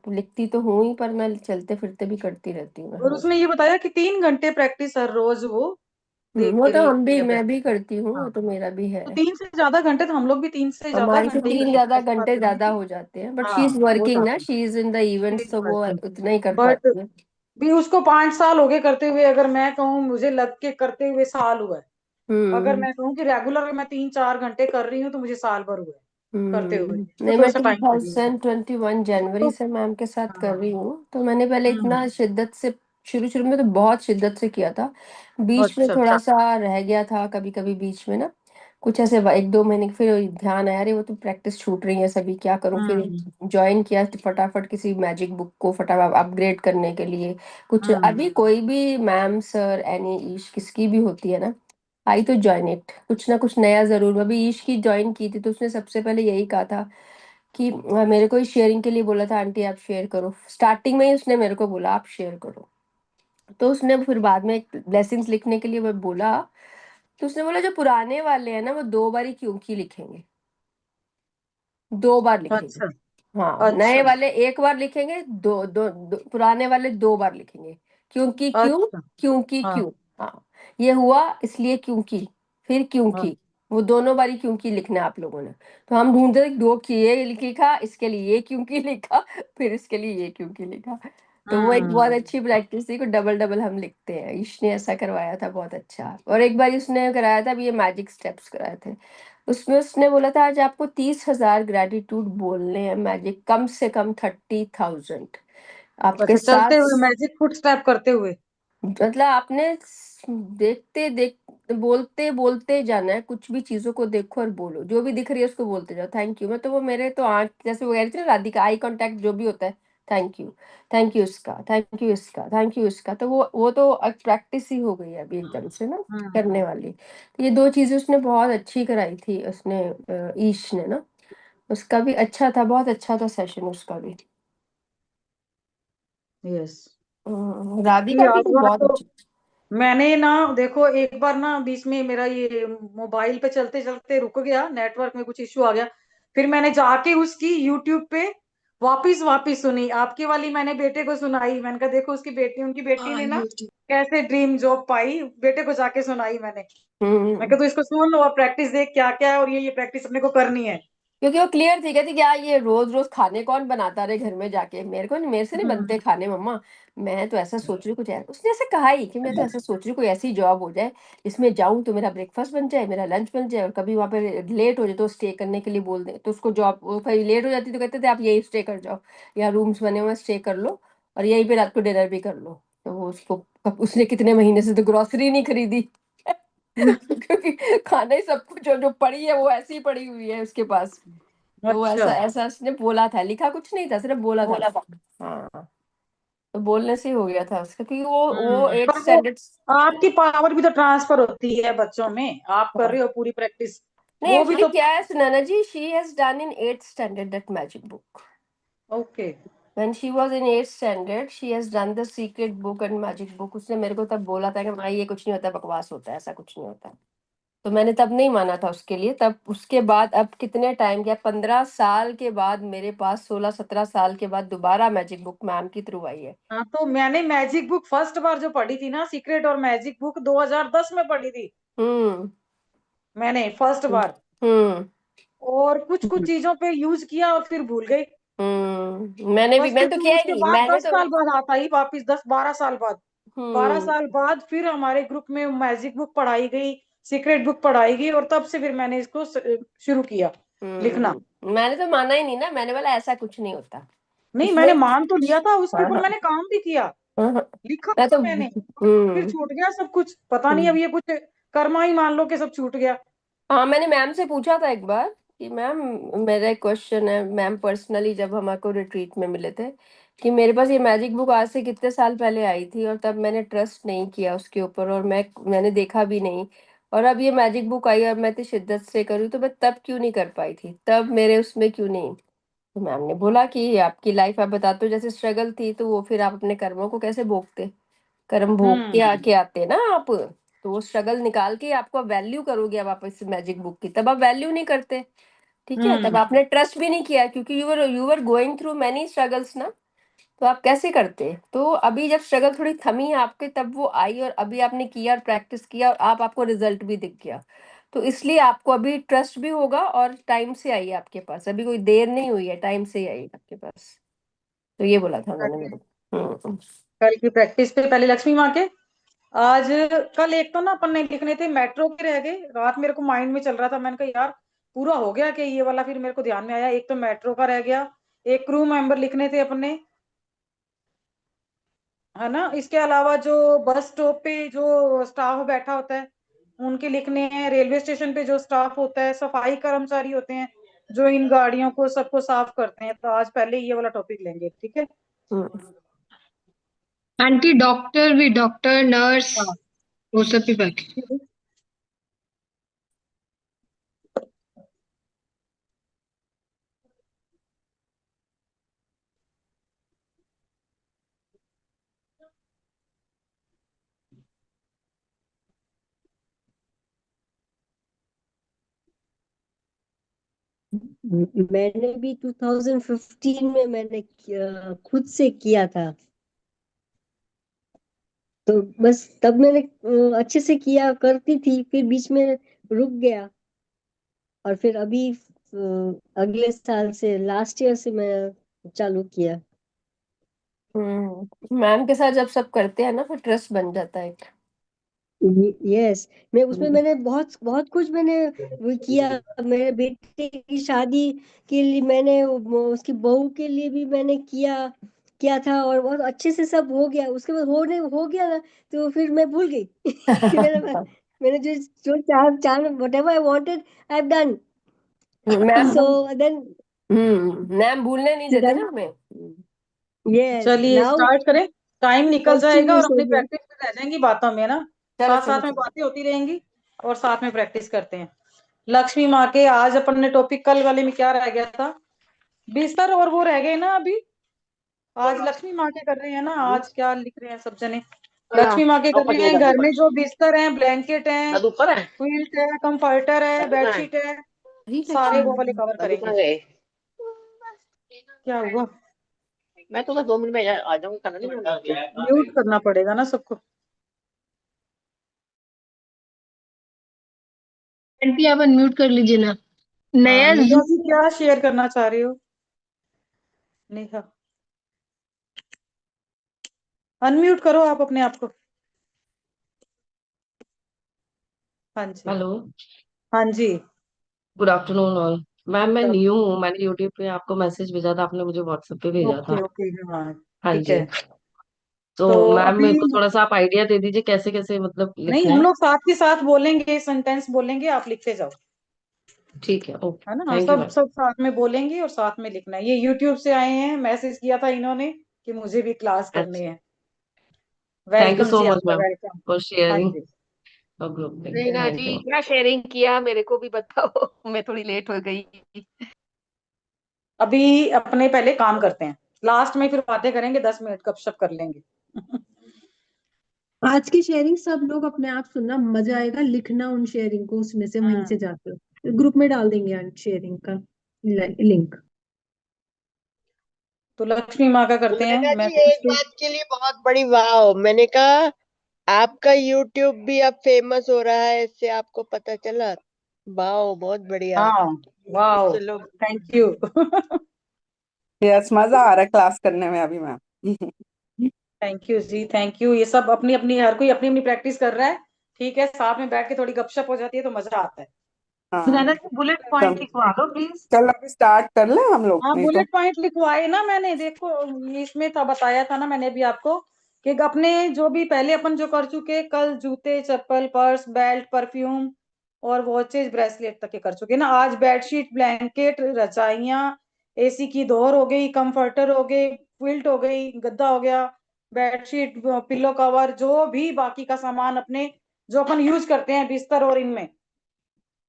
लिखती तो हूँ ही, पर मैं चलते फिरते भी करती रहती हूँ और हाँ। उसमें ये बताया कि 3 घंटे प्रैक्टिस हर रोज वो वो दे तो रही हम भी, है मैं भी प्रैक्टिस। करती हूँ, वो हाँ, तो मेरा भी है। तो 3 से ज्यादा घंटे तो हम लोग भी 3 से ज्यादा हमारी तो घंटे ही तीन करते ज्यादा हैं ऐसी बात घंटे तो नहीं ज्यादा थी। हो जाते हैं, बट शी इज हाँ, हो वर्किंग ना, जाते she is in the events, तो वो हैं। उतना ही कर बट पाती है। भी उसको 5 साल हो गए करते हुए, अगर मैं कहूँ मुझे लग के करते हुए साल हुआ है। अगर हम्म। मैं कहूँ कि रेगुलर मैं 3-4 घंटे कर रही हूँ तो मुझे साल भर हुआ है करते हुए, इसको नहीं, थोड़ा मैं सा टाइम लगेगा। 2021 जनवरी तो से मैम के साथ कर हाँ। रही हूँ, तो मैंने पहले हम्म। इतना शिद्दत से, शुरू शुरू में तो बहुत शिद्दत से किया था। बीच में अच्छा थोड़ा अच्छा। सा रह गया था, कभी कभी बीच में ना, कुछ ऐसे 1-2 महीने फिर ध्यान आया, अरे वो तो प्रैक्टिस छूट रही है सभी, क्या करूँ फिर। हम्म ज्वाइन किया तो फटाफट किसी मैजिक बुक को फटाफट अपग्रेड करने के लिए। कुछ हम्म। अभी कोई भी मैम सर एनी ईश किसकी भी होती है ना, आई तो ज्वाइन इट, कुछ ना कुछ नया जरूर। अभी ईश की ज्वाइन की थी तो उसने सबसे पहले यही कहा था कि मेरे को ही शेयरिंग के लिए बोला था, आंटी आप शेयर करो, स्टार्टिंग में ही उसने मेरे को बोला आप शेयर करो। तो उसने फिर बाद में ब्लेसिंग्स लिखने के लिए मैं बोला, तो उसने बोला जो पुराने वाले हैं ना वो 2 बार ही क्योंकि लिखेंगे, 2 बार लिखेंगे। अच्छा हाँ, नए अच्छा वाले 1 बार लिखेंगे, पुराने वाले 2 बार लिखेंगे। क्योंकि क्यों, अच्छा। क्योंकि हाँ क्यों। हाँ, ये हुआ इसलिए क्योंकि, फिर हाँ। क्योंकि, वो दोनों बारी क्योंकि लिखना है आप लोगों ने। तो हम ढूंढते थे, दो किए लिखा, इसके लिए ये क्योंकि लिखा, फिर इसके लिए ये क्योंकि लिखा। तो वो एक बहुत हम्म। अच्छी प्रैक्टिस थी, को डबल डबल हम लिखते हैं, ईश ने ऐसा करवाया था बहुत अच्छा। और एक बार उसने कराया था, अभी ये मैजिक स्टेप्स कराए थे, उसमें उसने बोला था आज आपको 30,000 ग्रेटिट्यूड बोलने हैं, मैजिक कम से कम 30,000 आपके अच्छा, चलते साथ। हुए मैजिक फुट स्टेप करते हुए। मतलब आपने देखते देख बोलते बोलते जाना है, कुछ भी चीजों को देखो और बोलो, जो भी दिख रही है उसको बोलते जाओ, थैंक यू। मैं तो वो मेरे तो आंख जैसे वो कह रही थी ना राधिका, आई कांटेक्ट जो भी होता है, थैंक यू, थैंक यू इसका, थैंक यू इसका, थैंक यू इसका, तो वो तो प्रैक्टिस ही हो गई है अभी एकदम से ना, करने हम्म। वाली। तो ये 2 चीजें उसने बहुत अच्छी कराई थी उसने, ईश ने ना, उसका भी अच्छा था, बहुत अच्छा था सेशन उसका भी। यस। राधिका की आज तो बार बहुत तो अच्छी। मैंने ना देखो, एक बार ना बीच में मेरा ये मोबाइल पे चलते चलते रुक गया, नेटवर्क में कुछ इश्यू आ गया। फिर मैंने जाके उसकी यूट्यूब पे वापिस वापिस सुनी, आपकी वाली मैंने बेटे को सुनाई। मैंने कहा देखो उसकी बेटी, उनकी बेटी ने ना कैसे ड्रीम जॉब पाई, बेटे को जाके सुनाई मैंने। मैं हम्म। कहा तो इसको सुन और प्रैक्टिस देख क्या क्या है, और ये प्रैक्टिस अपने को करनी है। क्योंकि वो क्लियर थी, कहती क्या ये रोज रोज खाने कौन बनाता रहे घर में जाके, मेरे को नहीं, मेरे से नहीं बनते हम्म खाने मम्मा। मैं तो ऐसा सोच रही हूँ कुछ उसने ऐसे कहा ही कि मैं तो ऐसा सोच रही हूँ कोई ऐसी जॉब हो जाए, इसमें जाऊं तो मेरा ब्रेकफास्ट बन जाए, मेरा लंच बन जाए, और कभी वहां पे लेट हो जाए तो स्टे करने के लिए बोल दे, तो उसको जॉब, वो कहीं लेट हो जाती तो कहते थे आप यही स्टे कर जाओ, या रूम्स बने हुए स्टे कर लो, और यहीं पे रात को डिनर भी कर लो। तो वो उसको, उसने कितने महीने से तो ग्रोसरी नहीं खरीदी क्योंकि खाना ही सब कुछ जो जो पड़ी है वो ऐसी ही पड़ी हुई है उसके पास। तो वो अच्छा। ऐसा ऐसा उसने बोला था, लिखा कुछ नहीं था, सिर्फ बोला था हाँ। तो बोलने से ही हो गया था उसका, क्योंकि वो एट पर वो स्टैंडर्ड। आपकी पावर भी तो ट्रांसफर होती है बच्चों में, आप कर रहे हो पूरी प्रैक्टिस। नहीं, वो भी एक्चुअली तो। क्या है Sunaina ji, she has done in 8th standard that magic book. Okay. When she was in 8th standard, she has done the secret book and magic book। उसने मेरे को तब बोला था कि भाई ये कुछ नहीं होता, बकवास होता है, ऐसा कुछ नहीं होता। तो मैंने तब नहीं माना था उसके लिए, तब उसके बाद अब कितने टाइम गया, 15 साल के बाद मेरे पास, 16-17 साल के बाद दोबारा मैजिक बुक मैम की थ्रू आई है। हाँ, तो मैंने मैजिक बुक फर्स्ट बार जो पढ़ी थी ना, सीक्रेट और मैजिक बुक 2010 में पढ़ी थी हम्म। मैंने फर्स्ट बार। हम्म। और कुछ कुछ चीजों पे यूज किया और फिर भूल गई। मैंने भी, बस फिर मैंने तो किया ही उसके नहीं, बाद मैंने 10 तो। साल बाद आता ही वापिस, 10-12 साल बाद। बारह हम्म। साल बाद फिर हमारे ग्रुप में मैजिक बुक पढ़ाई गई, सीक्रेट बुक पढ़ाई गई, और तब से फिर मैंने इसको शुरू किया लिखना। मैंने तो माना ही नहीं ना, मैंने बोला ऐसा कुछ नहीं होता नहीं, इसमें। मैंने मान तो लिया था उसके हाँ ऊपर, हाँ मैंने काम भी किया, हाँ हाँ। लिखा मैं तो था मैंने। फिर हम्म। छूट गया सब कुछ, पता नहीं अब हम्म। ये कुछ कर्मा ही मान लो कि सब छूट गया। हाँ, मैंने मैम से पूछा था एक बार कि मैम, मेरा एक क्वेश्चन है, मैम पर्सनली जब हमारे को रिट्रीट में मिले थे, कि मेरे पास ये मैजिक बुक आज से कितने साल पहले आई थी, और तब मैंने ट्रस्ट नहीं किया उसके ऊपर, और मैंने देखा भी नहीं, और अब ये मैजिक बुक आई और मैं इतनी शिद्दत से करूँ, तो मैं तब क्यों नहीं कर पाई थी, तब मेरे उसमें क्यों नहीं। तो मैम ने बोला कि ये आपकी लाइफ, आप बताते हो जैसे स्ट्रगल थी, तो वो फिर आप अपने कर्मों को कैसे भोगते, कर्म भोग के हम्म आके आते ना आप, तो वो स्ट्रगल निकाल के आपको वैल्यू करोगे अब आप इस मैजिक बुक की, तब आप वैल्यू नहीं करते। ठीक है, तब हम्म आपने ट्रस्ट भी नहीं किया, क्योंकि you were going through many struggles ना, तो आप कैसे करते? तो अभी जब स्ट्रगल थोड़ी थमी आपके, तब वो आई और अभी आपने किया और प्रैक्टिस किया और आप आपको रिजल्ट भी दिख गया। तो इसलिए आपको अभी ट्रस्ट भी होगा और टाइम से आई है आपके पास, अभी कोई देर नहीं हुई है, टाइम से ही आई है आपके पास। तो ये बोला था उन्होंने मेरे को। कल की प्रैक्टिस पे पहले लक्ष्मी माँ के। आज कल एक तो ना अपन ने लिखने थे मेट्रो के, रह गए रात, मेरे को माइंड में चल रहा था, मैंने कहा यार पूरा हो गया कि ये वाला, फिर मेरे को ध्यान में आया एक तो मेट्रो का रह गया। एक क्रू मेंबर लिखने थे अपने, है ना। इसके अलावा जो बस स्टॉप पे जो स्टाफ बैठा होता है उनके लिखने हैं। रेलवे स्टेशन पे जो स्टाफ होता है, सफाई कर्मचारी होते हैं जो इन गाड़ियों को सबको साफ करते हैं। तो आज पहले ये वाला टॉपिक लेंगे, ठीक है। हम्म। आंटी डॉक्टर भी, डॉक्टर नर्स हाँ वो सब भी बाकी। ठीक है। मैंने भी 2015 में मैंने खुद से किया था। तो बस तब मैंने अच्छे से किया करती थी, फिर बीच में रुक गया। और फिर अभी अगले साल से, लास्ट ईयर से मैं चालू किया। मैम के साथ जब सब करते हैं ना, फिर ट्रस्ट बन जाता है एक। यस, मैं उसमें हम्म। मैंने बहुत बहुत कुछ मैंने वो किया। मेरे बेटे की शादी के लिए मैंने उसकी बहू के लिए भी मैंने किया किया था, और बहुत अच्छे से सब हो गया। उसके बाद हो गया ना, तो फिर मैं भूल गई कि मैंने जो जो चार चार whatever I wanted I have done. Ma'am so हम देन मैम भूलने नहीं देते देन ना हमें। यस चलिए नाउ स्टार्ट करें। टाइम निकल जाएगा और कंटिन्यूस हो अपनी गया। प्रैक्टिस में रह जाएंगी बातों में ना। चलो साथ चलो साथ में चलो। बातें होती रहेंगी और साथ में प्रैक्टिस करते हैं। लक्ष्मी माँ के आज अपन ने टॉपिक कल वाले में क्या रह गया था, बिस्तर और वो रह गए ना अभी। आज लक्ष्मी माँ के कर रहे हैं ना, आज क्या लिख रहे हैं सब जने। लक्ष्मी माँ के कर रहे हैं, घर में जो बिस्तर है, ब्लैंकेट है, क्विल्ट है, कंफर्टर है, बेडशीट है, ठीक है सारे वो ठीक वाले कवर करेंगे। क्या हुआ? मैं तुम्हें 2 मिनट में आ जाऊंगी, खाना नहीं बनाना। म्यूट करना पड़ेगा ना सबको। आंटी आप अनम्यूट कर लीजिए ना। हाँ नया नेहा जी, जूम। क्या शेयर करना चाह रहे हो? नेहा, अनम्यूट करो आप अपने आप को। हाँ जी। हेलो, हाँ जी। Good afternoon all. मैम मैं न्यू हूँ, मैंने यूट्यूब पे आपको मैसेज भेजा था, आपने मुझे व्हाट्सएप पे भेजा था। ओके ओके, हाँ हाँ ठीक है। जी। तो तो मैम अभी मेरे को थोड़ा सा आप आइडिया दे दीजिए कैसे कैसे मतलब नहीं, लिखना हम है। लोग साथ के साथ बोलेंगे, सेंटेंस बोलेंगे, आप लिखते जाओ। ठीक है, ओके, है ना, थैंक यू सब मैम। सब साथ में बोलेंगे और साथ में लिखना है। ये यूट्यूब से आए हैं, मैसेज किया था इन्होंने कि मुझे भी क्लास करनी अच्छा, है। थैंक यू वेलकम सो जी, मच आपका मैम वेलकम। फॉर हाँ शेयरिंग जी। और ग्रुप लिंक, रीना थैंक जी, यू। क्या शेयरिंग किया मेरे को भी बताओ। मैं थोड़ी लेट हो गई। अभी अपने पहले काम करते हैं, लास्ट में फिर बातें करेंगे, 10 मिनट गपशप कर लेंगे। आज की शेयरिंग सब लोग अपने आप सुनना, मजा आएगा। लिखना उन शेयरिंग को, उसमें से वहीं से हम्म। जाते हो ग्रुप में डाल देंगे शेयरिंग का लिंक। तो लक्ष्मी माँ का करते हैं मोनिका जी, मैसेज एक पे। बात के लिए बहुत बड़ी वाह, मैंने कहा आपका यूट्यूब भी अब फेमस हो रहा है, इससे आपको पता चला। वाह, बहुत बढ़िया। हाँ, वाह, चलो। Thank you. यस, मजा आ रहा है क्लास करने में अभी ma'am. Thank you ji, thank you. ये सब अपनी अपनी, हर कोई अपनी अपनी प्रैक्टिस कर रहा है। ठीक है, साथ में बैठ के थोड़ी गपशप हो जाती है तो मजा आता है। हाँ, सुनैना जी, बुलेट चल पॉइंट लिखवा दो प्लीज। चल अभी स्टार्ट कर ले हम लोग, हाँ, नहीं तो। बुलेट पॉइंट लिखवाए ना मैंने, देखो इसमें था, बताया था ना मैंने भी आपको कि अपने जो भी पहले अपन जो कर चुके, कल जूते, चप्पल, पर्स, बेल्ट, परफ्यूम और वॉचेज, ब्रेसलेट तक के कर चुके ना। आज बेडशीट, ब्लैंकेट, रजाइयाँ, एसी की दोहर हो गई, कंफर्टर हो गए, क्विल्ट हो गई, गद्दा हो गया, बेडशीट, पिल्लो कवर, जो भी बाकी का सामान अपने जो अपन यूज करते हैं बिस्तर और इनमें,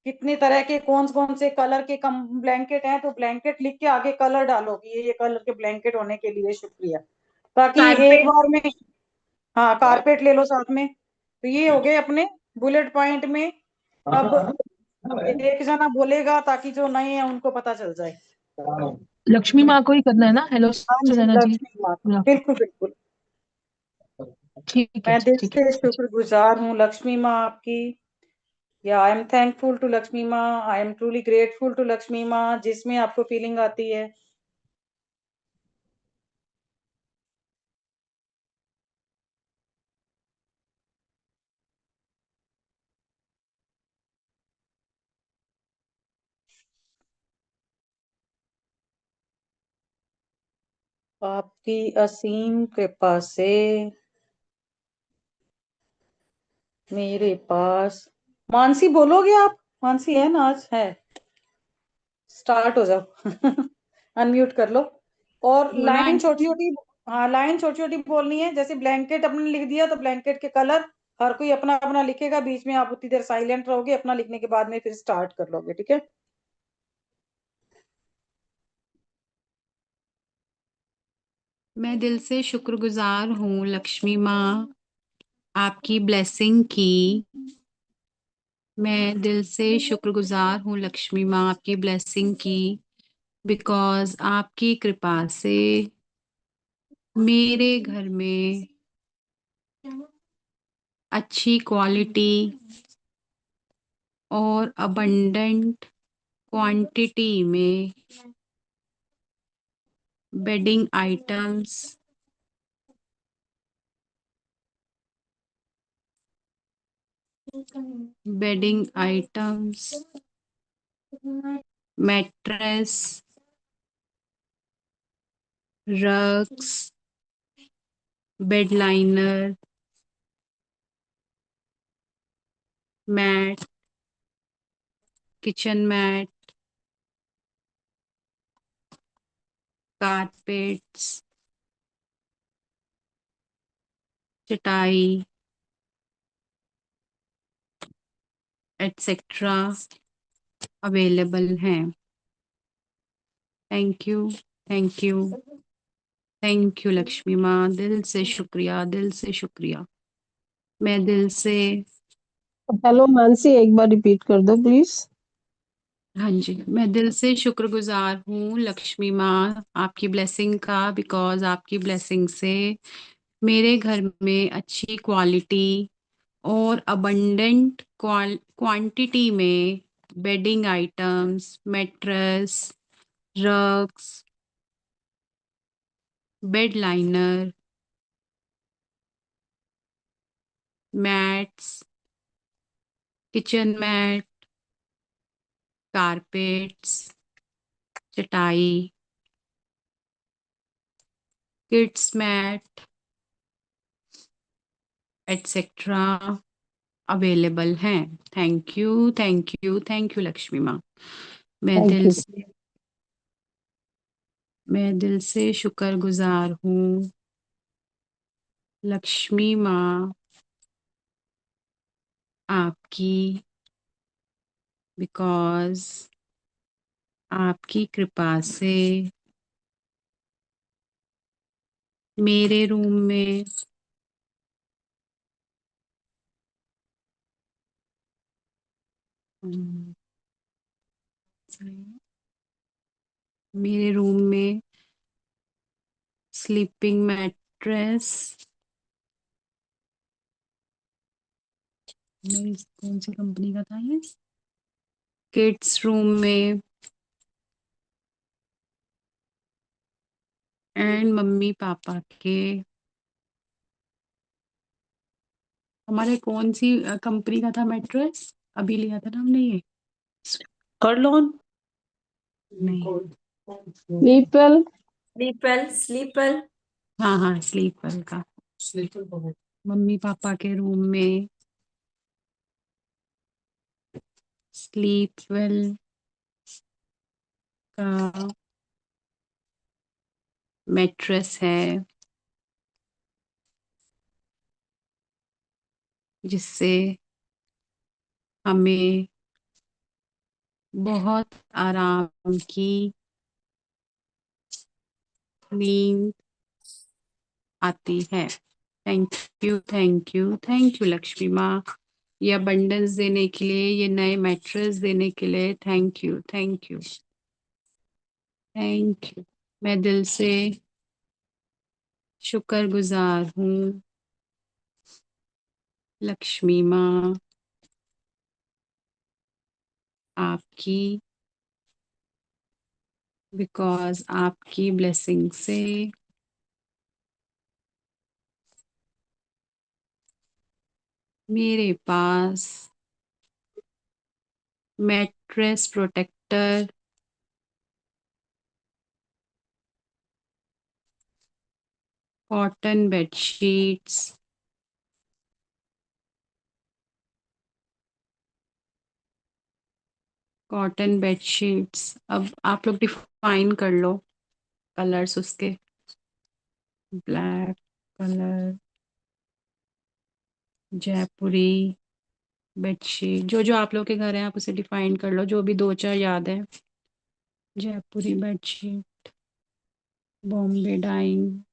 कितने तरह के कौन कौन से कलर के कम ब्लैंकेट हैं, तो ब्लैंकेट लिख के आगे कलर डालोगी, ये कलर के ब्लैंकेट होने के लिए शुक्रिया, ताकि एक कारपेट। बार में। हाँ, कारपेट ले लो साथ में। तो ये हो गए अपने बुलेट पॉइंट में। अब एक जना बोलेगा ताकि जो नए हैं उनको पता चल जाए। लक्ष्मी माँ को ही करना है ना, हेलो हाँ जी, सुनैना जी? लक्ष्मी माँ को, बोला। बिल्कुल बिल्कुल। ठीक है मैं जी, दिल ठीक है। से शुक्रगुजार हूँ लक्ष्मी माँ आपकी। या I am thankful to Lakshmi माँ, I am truly grateful to Lakshmi माँ, जिसमें आपको फीलिंग आती है। आपकी असीम कृपा से मेरे पास, मानसी बोलोगे आप? मानसी है ना? आज है, स्टार्ट हो जाओ। अनम्यूट कर लो। और बोलो लाइन आंटी। छोटी छोटी, हाँ लाइन छोटी छोटी बोलनी है। जैसे ब्लैंकेट अपने लिख दिया तो ब्लैंकेट के कलर हर कोई अपना अपना लिखेगा, बीच में आप उतनी देर साइलेंट रहोगे, अपना लिखने के बाद में फिर स्टार्ट कर लोगे, ठीक है? मैं दिल से शुक्रगुजार हूँ लक्ष्मी माँ आपकी ब्लेसिंग की। मैं दिल से शुक्रगुजार हूँ लक्ष्मी माँ आपकी ब्लेसिंग की, बिकॉज आपकी कृपा से मेरे घर में अच्छी क्वालिटी और अबंडेंट क्वांटिटी में bedding items, mattress, rugs, bed liner, mat, kitchen mat, carpets, चटाई एटसेट्रा अवेलेबल हैं। Thank you, thank you, thank you Lakshmi माँ। दिल से शुक्रिया, दिल से शुक्रिया। मैं दिल से, हेलो मानसी, एक बार रिपीट कर दो प्लीज। हाँ जी, मैं दिल से शुक्रगुजार हूँ लक्ष्मी माँ आपकी ब्लेसिंग का, बिकॉज आपकी ब्लेसिंग से मेरे घर में अच्छी क्वालिटी और अबंडेंट क्वांटिटी में bedding items, mattress, rugs, bed liner, mats, kitchen mat, carpets, चटाई, किड्स मैट एटसेट्रा अवेलेबल हैं। Thank you, thank you, thank you Lakshmi माँ। मैं थैंक दिल यू। से मैं दिल से शुक्रगुजार हूँ लक्ष्मी माँ आपकी, बिकॉज आपकी कृपा से मेरे रूम में मेरे रूम में स्लीपिंग मैट्रेस, कौन सी कंपनी का था ये, किड्स रूम में एंड मम्मी पापा के, हमारे कौन सी कंपनी का था मैट्रेस, अभी लिया था ना हमने ये, कर्लॉन। नहीं, स्लीपवेल। स्लीपवेल, स्लीपवेल। हाँ हाँ स्लीपर का। मम्मी पापा के रूम में स्लीप वेल का मैट्रेस है, जिससे हमें बहुत आराम की नींद आती है। Thank you, thank you, thank you Lakshmi माँ, ये अबंडेंस देने के लिए, ये नए मैट्रेस देने के लिए। Thank you, thank you. Thank you. मैं दिल से शुक्रगुजार हूँ लक्ष्मी माँ आपकी, बिकॉज आपकी ब्लेसिंग से मेरे पास mattress protector, cotton bedsheets, cotton bedsheets. अब आप लोग डिफाइन कर लो कलर्स उसके। ब्लैक कलर, जयपुरी बेडशीट, जो जो आप लोग के घर है आप उसे डिफाइन कर लो, जो भी दो चार याद है। Jaipuri bedsheet, Bombay Dyeing,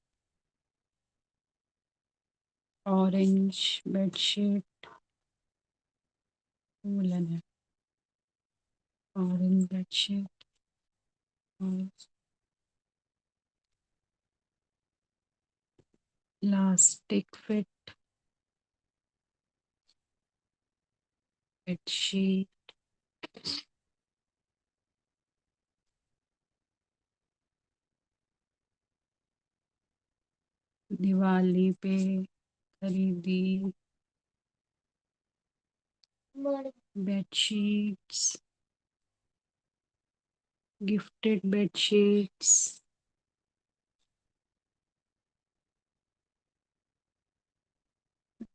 orange bedsheet, woollen है, ऑरेंज बेडशीट, और इलास्टिक फिट बेडशीट, दिवाली पे खरीदी bedsheets, gifted bedsheets,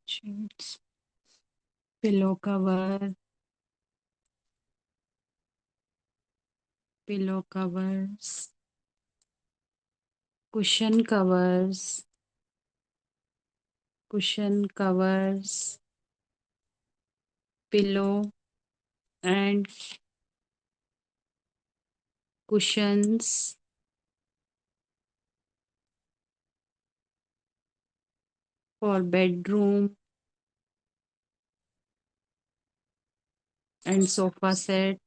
sheets, pillow cover, pillow covers, cushion covers, cushion covers, pillow and cushions for bedroom and sofa set,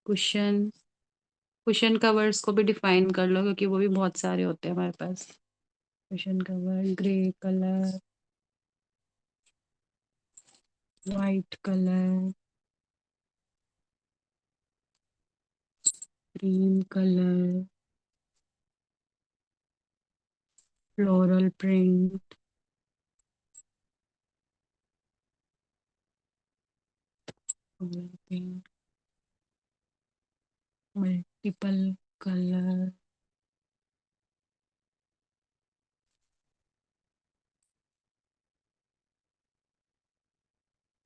cushion. Cushion covers को भी define कर लो क्योंकि वो भी बहुत सारे होते हैं हमारे पास। Cushion cover grey colour, white colour, cream colour, floral print, pink, multiple colour,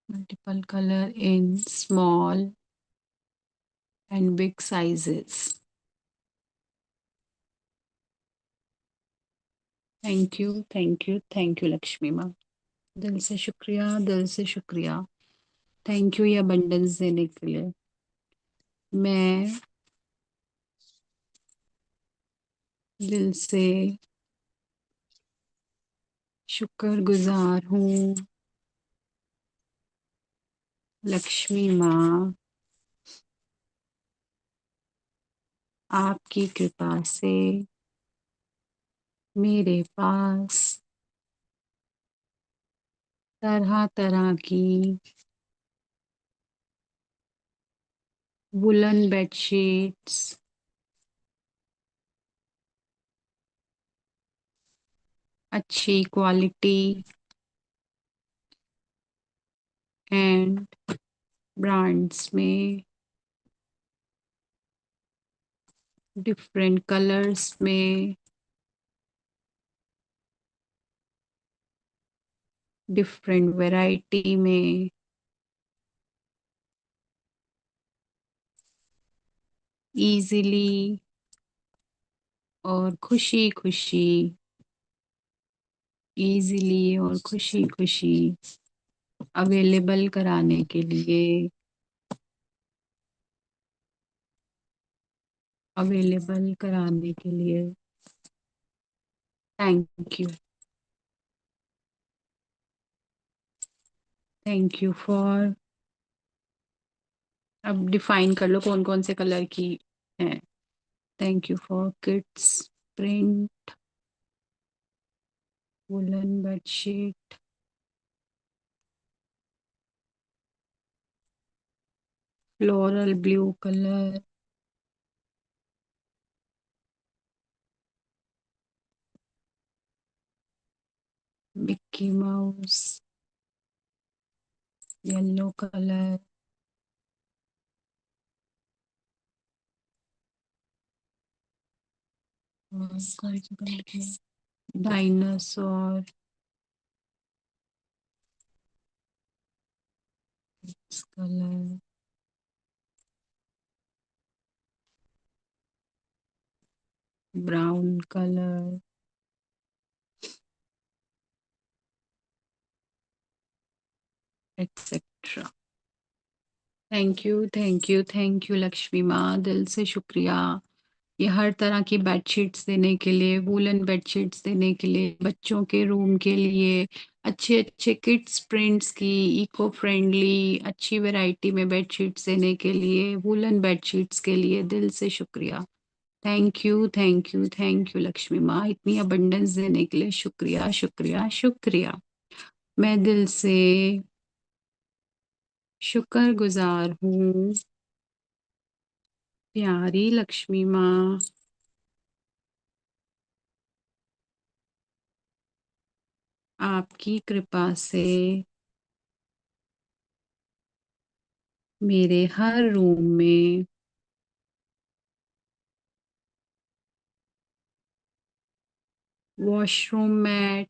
multiple color in small and big sizes. Thank you, thank you, thank you Lakshmi माँ। दिल से शुक्रिया, दिल से शुक्रिया। थैंक यू ये अबंडेंस देने के लिए। मैं दिल से शुक्रगुजार हूँ लक्ष्मी माँ आपकी कृपा से मेरे पास तरह तरह की वुलन बेडशीट्स, अच्छी क्वालिटी एंड ब्रांड्स में, डिफरेंट कलर्स में, डिफरेंट वैरायटी में, इजीली और खुशी खुशी, इजीली और खुशी खुशी अवेलेबल कराने के लिए, अवेलेबल कराने के लिए thank you. Thank you for अब डिफाइन कर लो कौन कौन से कलर की है। Thank you for kids print woollen bedsheet, floral blue colour, Mickey mouse yellow colour, और कौन सा कलर की dinosaur colour, brown colour, etcetera. Thank you Lakshmi माँ, दिल से शुक्रिया। ये हर तरह की बेडशीट्स देने के लिए, वूलन बेडशीट्स देने के लिए, बच्चों के रूम के लिए, अच्छे अच्छे किड्स प्रिंट्स की इको फ्रेंडली अच्छी वैरायटी में बेडशीट्स देने के लिए, वूलन बेडशीट्स के लिए दिल से शुक्रिया। थैंक यू लक्ष्मी माँ, इतनी अबंडेंस देने के लिए शुक्रिया शुक्रिया शुक्रिया। मैं दिल से शुक्रगुजार हूँ प्यारी लक्ष्मी माँ, आपकी कृपा से मेरे हर रूम में washroom mat,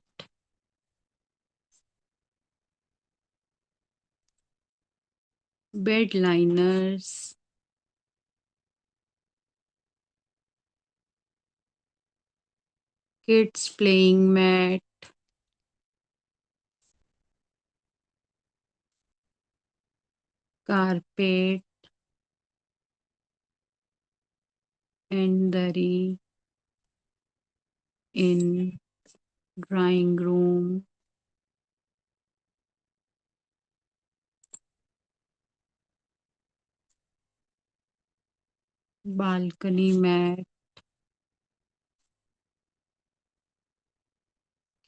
bed liners, kids playing mat, carpet and dari in drawing room, balcony mat,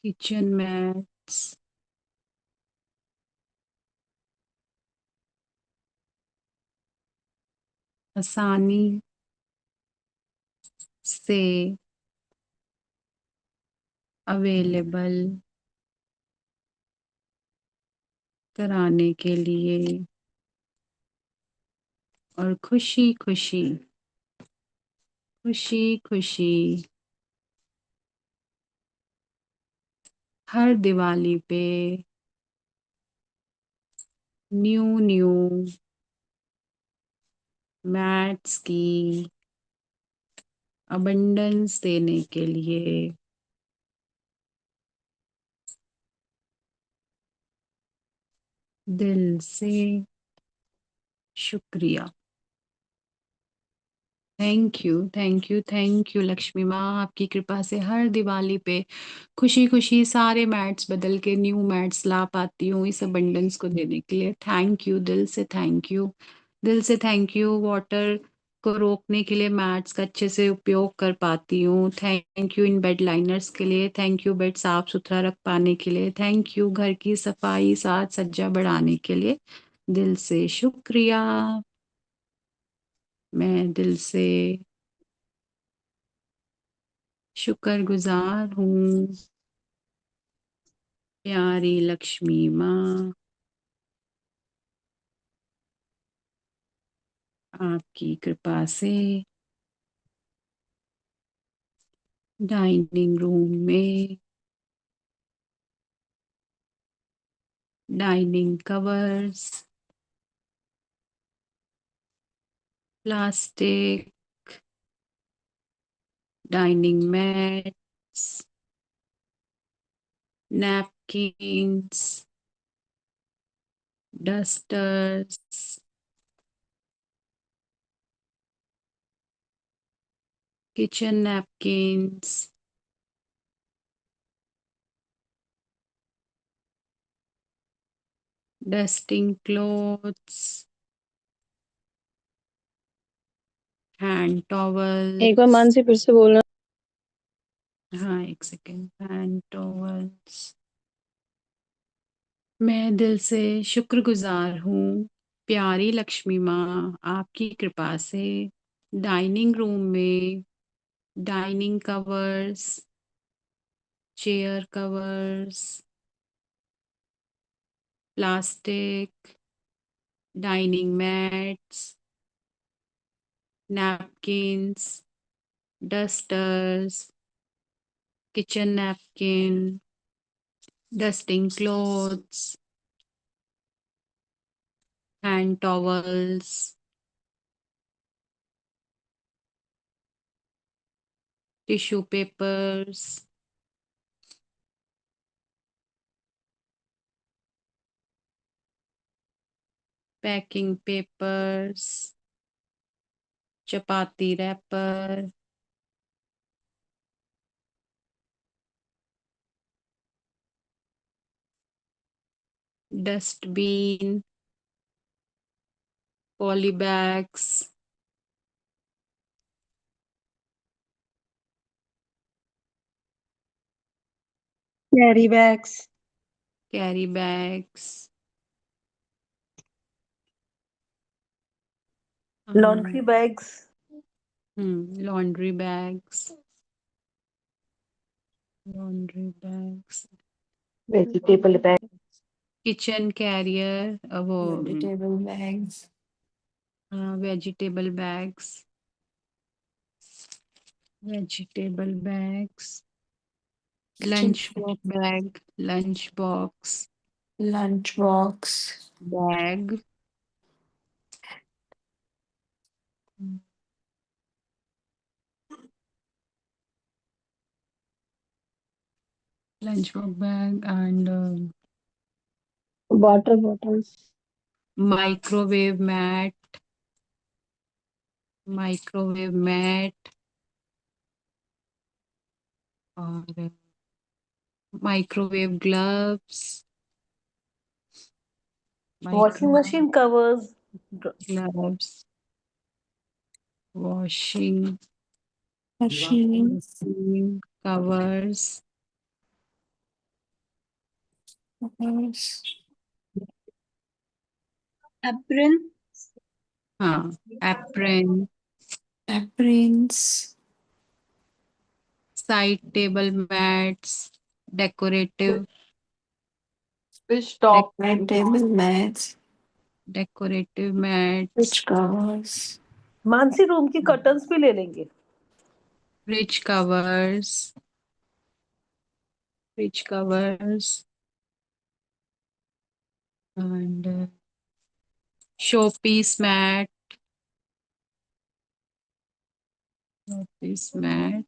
kitchen mats, आसानी से अवेलेबल कराने के लिए और खुशी खुशी खुशी खुशी हर दिवाली पे न्यू न्यू मैट्स की अबंडेंस देने के लिए दिल से शुक्रिया। थैंक यू लक्ष्मी माँ, आपकी कृपा से हर दिवाली पे खुशी खुशी सारे मैट्स बदल के न्यू मैट्स ला पाती हूँ इस अबंडेंस को देने के लिए। थैंक यू, दिल से थैंक यू। वाटर को रोकने के लिए मैट्स का अच्छे से उपयोग कर पाती हूँ। Thank you in bed liners के लिए, थैंक यू बेड साफ सुथरा रख पाने के लिए, थैंक यू घर की सफाई साज सज्जा बढ़ाने के लिए, दिल से शुक्रिया। मैं दिल से शुक्रगुजार हूँ प्यारी लक्ष्मी माँ, आपकी कृपा से डाइनिंग रूम में dining covers, plastic dining mats, napkins, dusters, kitchen napkins, dusting cloths, hand towel. एक बार मानसी फिर से बोलना। हाँ, एक सेकेंड। Hand towels. मैं दिल से शुक्रगुजार हूँ प्यारी लक्ष्मी माँ, आपकी कृपा से डाइनिंग रूम में dining covers, chair covers, plastic, dining mats, napkins, dusters, kitchen napkin, dusting cloths, hand towels, tissue papers, packing papers, chapati wrapper, dustbin, poly bags, carry bags, carry bags, laundry bags, laundry bags, laundry bags, vegetable bag, kitchen carrier, वो vegetable bags, vegetable bags, vegetable bags, lunch box bag, lunch box lunch box, bag, lunch box bag and water bottles. microwave mat, microwave mat और microwave gloves, washing microwave machine covers, gloves, washing machine, machine covers, apron. हाँ, apron, aprons, side table mats, decorative, fish top, table mats, decorative fridge mats, covers, Mansi room की curtains भी ले लेंगे। fridge covers, fridge covers and showpiece mat, showpiece mat,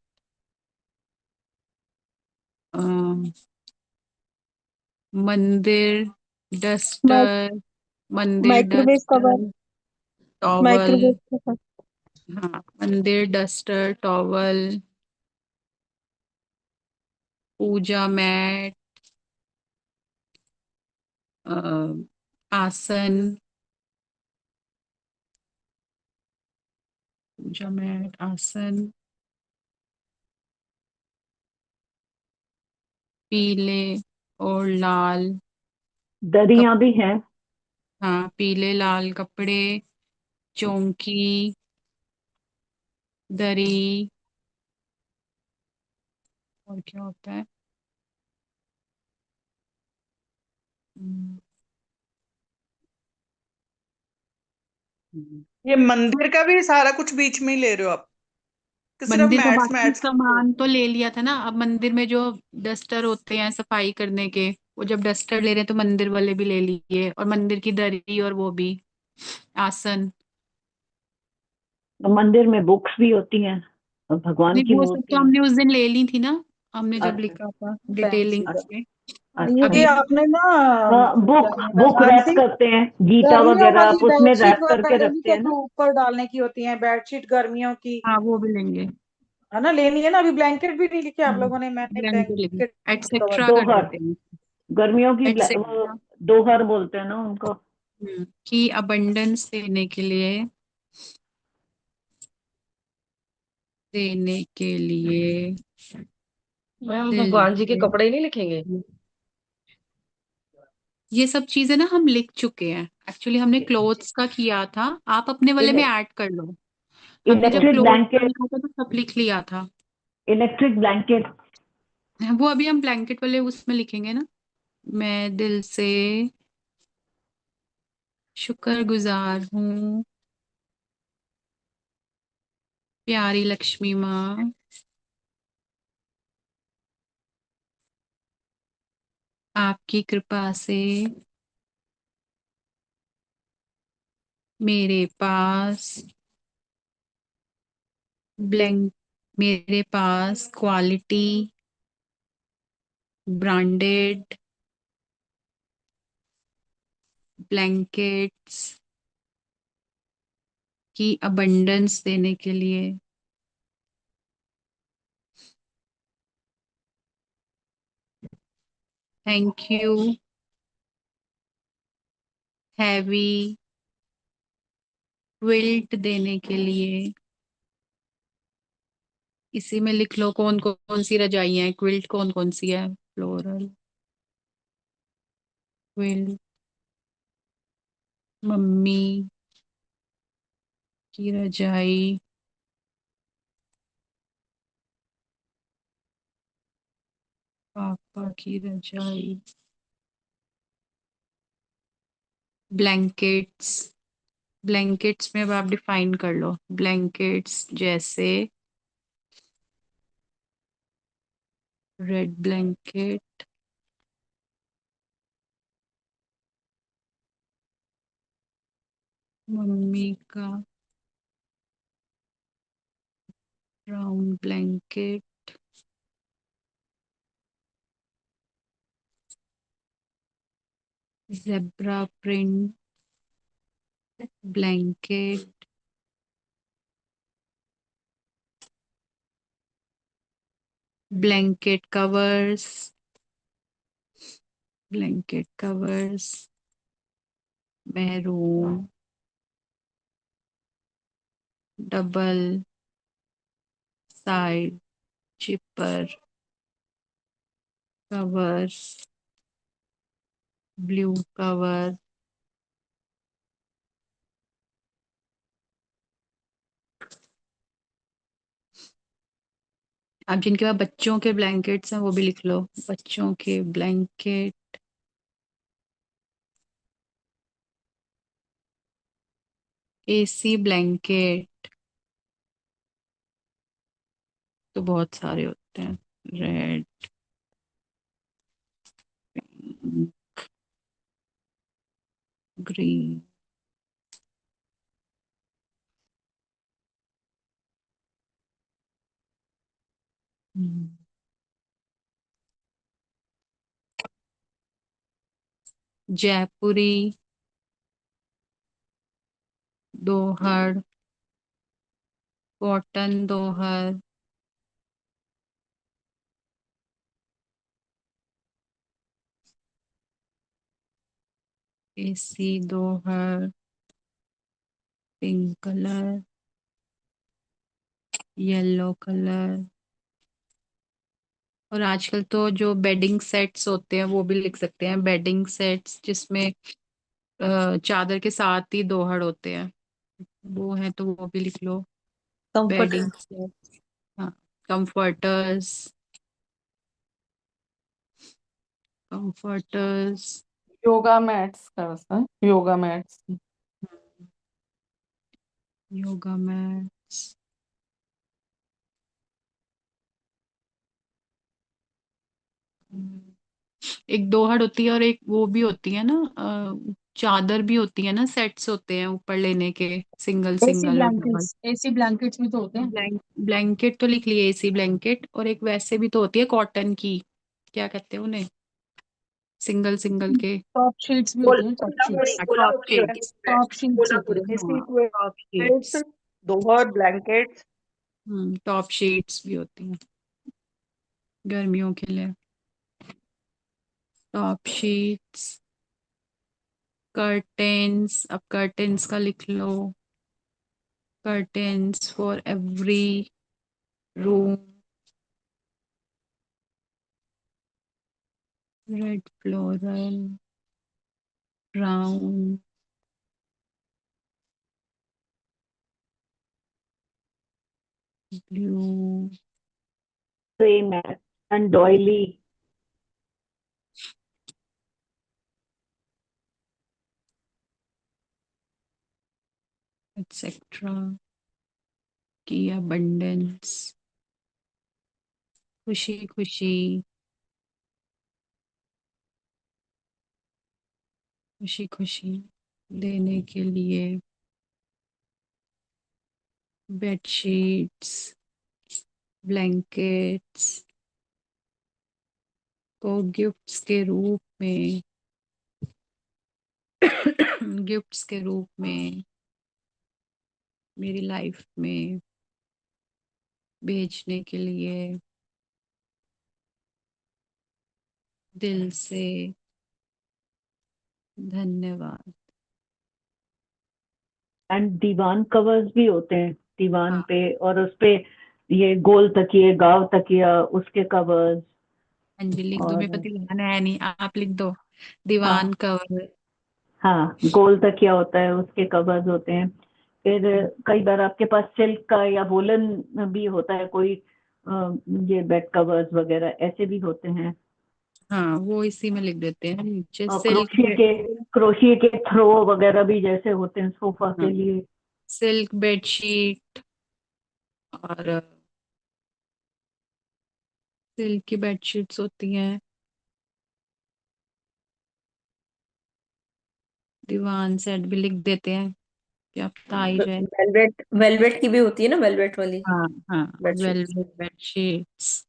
मंदिर duster, मंदिर microwave cover. Duster, towel, microwave cover. हाँ, मंदिर duster, towel, पूजा mat, आसन, पूजा mat, आसन, पीले और लाल दरियां भी हैं। हाँ, पीले लाल कपड़े, चौकी, दरी और क्या होता है, हम्म, ये मंदिर का भी सारा कुछ बीच में ही ले रहे हो आप कि सिर्फ मंदिर का मैट्स बाकी मैट्स? सामान तो ले लिया था ना। अब मंदिर में जो डस्टर होते हैं सफाई करने के, वो जब डस्टर ले रहे हैं तो मंदिर वाले भी ले लिए, और मंदिर की दरी और वो भी आसन। मंदिर में बुक्स भी होती हैं और भगवान नहीं, की वो सब तो मूर्ति। हमने उस दिन ले ली थी ना, हमने जब अच्छा लिखा था फैंसी। डिटेलिंग से। अच्छा। ये अभी आपने ना क्या बुक कहते हैं, बुक रैप मानसी, करते हैं, गीता गर्मियों वगैरह आप वाली उसमें बेडशीट रैप करके वगैरह भी रखते हैं तो ना। ऊपर डालने की होती है, बेडशीट गर्मियों की, हाँ, वो भी लेंगे। है ना, लेनी है ना। अभी ब्लैंकेट भी नहीं लिखे आप लोगों ने, मैंने ब्लैंकेट लेंगे, ब्लैंकेट कवर। एटसेट्रा कर दोहर, देते हैं, गर्मियों की वो एटसेट्रा दोहर बोलते हैं ना उनको। की अबंडेंस देने के लिए देने के लिए मैम दिल भगवान जी के से। कपड़े ही नहीं लिखेंगे? ये सब चीजें ना हम लिख चुके हैं, एक्चुअली हमने क्लोथ्स का किया था, आप अपने वाले में ऐड कर लो। हमने जब इलेक्ट्रिक क्लोथ्स का ब्लैंकेट, लिखा था तो सब लिख लिया था। Electric blanket. वो अभी हम ब्लैंकेट वाले उसमें लिखेंगे ना। मैं दिल से शुक्रगुजार हूँ प्यारी लक्ष्मी माँ, आपकी कृपा से मेरे पास ब्लैंक मेरे पास क्वालिटी ब्रांडेड ब्लैंकेट्स की अबंडेंस देने के लिए थैंक यू। हैवी क्विल्ट देने के लिए, इसी में लिख लो कौन कौन सी रजाइयाँ हैं, क्विल्ट कौन कौन सी है। फ्लोरल क्विल्ट, मम्मी की रजाई, पापा की रजाई, ब्लैंकेट्स। ब्लैंकेट्स में अब आप डिफाइन कर लो, ब्लैंकेट्स जैसे रेड ब्लैंकेट, मम्मी का brown blanket, zebra print blanket, blanket covers, blanket covers maroon double side zipper covers, blue cover, अब जिनके पास बच्चों के ब्लैंकेट्स हैं वो भी लिख लो, बच्चों के ब्लैंकेट, एसी ब्लैंकेट, तो बहुत सारे होते हैं, red, green, Jaipuri, dohar, cotton dohar, AC dohar, pink colour, yellow colour, और आजकल तो जो बेडिंग सेट्स होते हैं वो भी लिख सकते हैं, बेडिंग सेट्स जिसमें चादर के साथ ही दोहड़ होते हैं, वो है तो वो भी लिख लो, कंफर्ट, बेडिंग सेट। हाँ, कंफर्टर्स, कंफर्टर्स, योगा मैट्स का वैसा, योगा मैट्स। योगा मैट्स, एक दोहड़ होती है और एक वो भी होती है ना, चादर भी होती है ना, सेट्स होते हैं ऊपर लेने के, सिंगल एसी सिंगल और डबल। ब्लैंकेट्स, एसी ब्लैंकेट्स भी तो होते हैं। ब्लैंकेट तो लिख लिए, एसी ब्लैंकेट, और एक वैसे भी तो होती है कॉटन की, क्या कहते हैं उन्हें, सिंगल सिंगल के, टॉप शीट्स भी होती हैं, top sheets. Top sheets. Top sheets होती कोल्हापुरी हैं। एसी हाँ, top quilts, sheets. Dohar blankets. Top sheets भी होती हैं गर्मियों के लिए, टॉप शीट्स, कर्टेन्स, अब कर्टेन्स का लिख लो, curtains for every room, red floral, brown, blue, Same as and doily. etc. की abundance, खुशी खुशी, खुशी खुशी देने के लिए बेडशीट्स, ब्लैंकेट्स को गिफ्ट्स के रूप में गिफ्ट्स के रूप में मेरी लाइफ में भेजने के लिए दिल से धन्यवाद। एंड दीवान कवर्स भी होते हैं दीवान हाँ। पे, और उस पे ये गोल तकिए, गांव तकिया, उसके कवर्स। हाँ जी, लिख दो। मेरे और पास दीवान है नहीं, आप लिख दो। दीवान कवर। हाँ, गोल तकिया होता है, उसके कवर्स होते हैं। फिर कई बार आपके पास सिल्क का या वोलन भी होता है कोई, ये बेड कवर्स वगैरह ऐसे भी होते हैं। हाँ, वो इसी में लिख देते हैं नीचे। और सिल्क क्रोशिए के थ्रो वगैरह भी जैसे होते हैं सोफा के हाँ, लिए। सिल्क बेडशीट और सिल्क की बेडशीट्स होती हैं। दीवान सेट भी लिख देते हैं, क्या पता आ ही जाए। वेलवेट वेलवेट की भी होती है ना, वेलवेट वाली हाँ हाँ, bedsheet. Velvet bedsheets,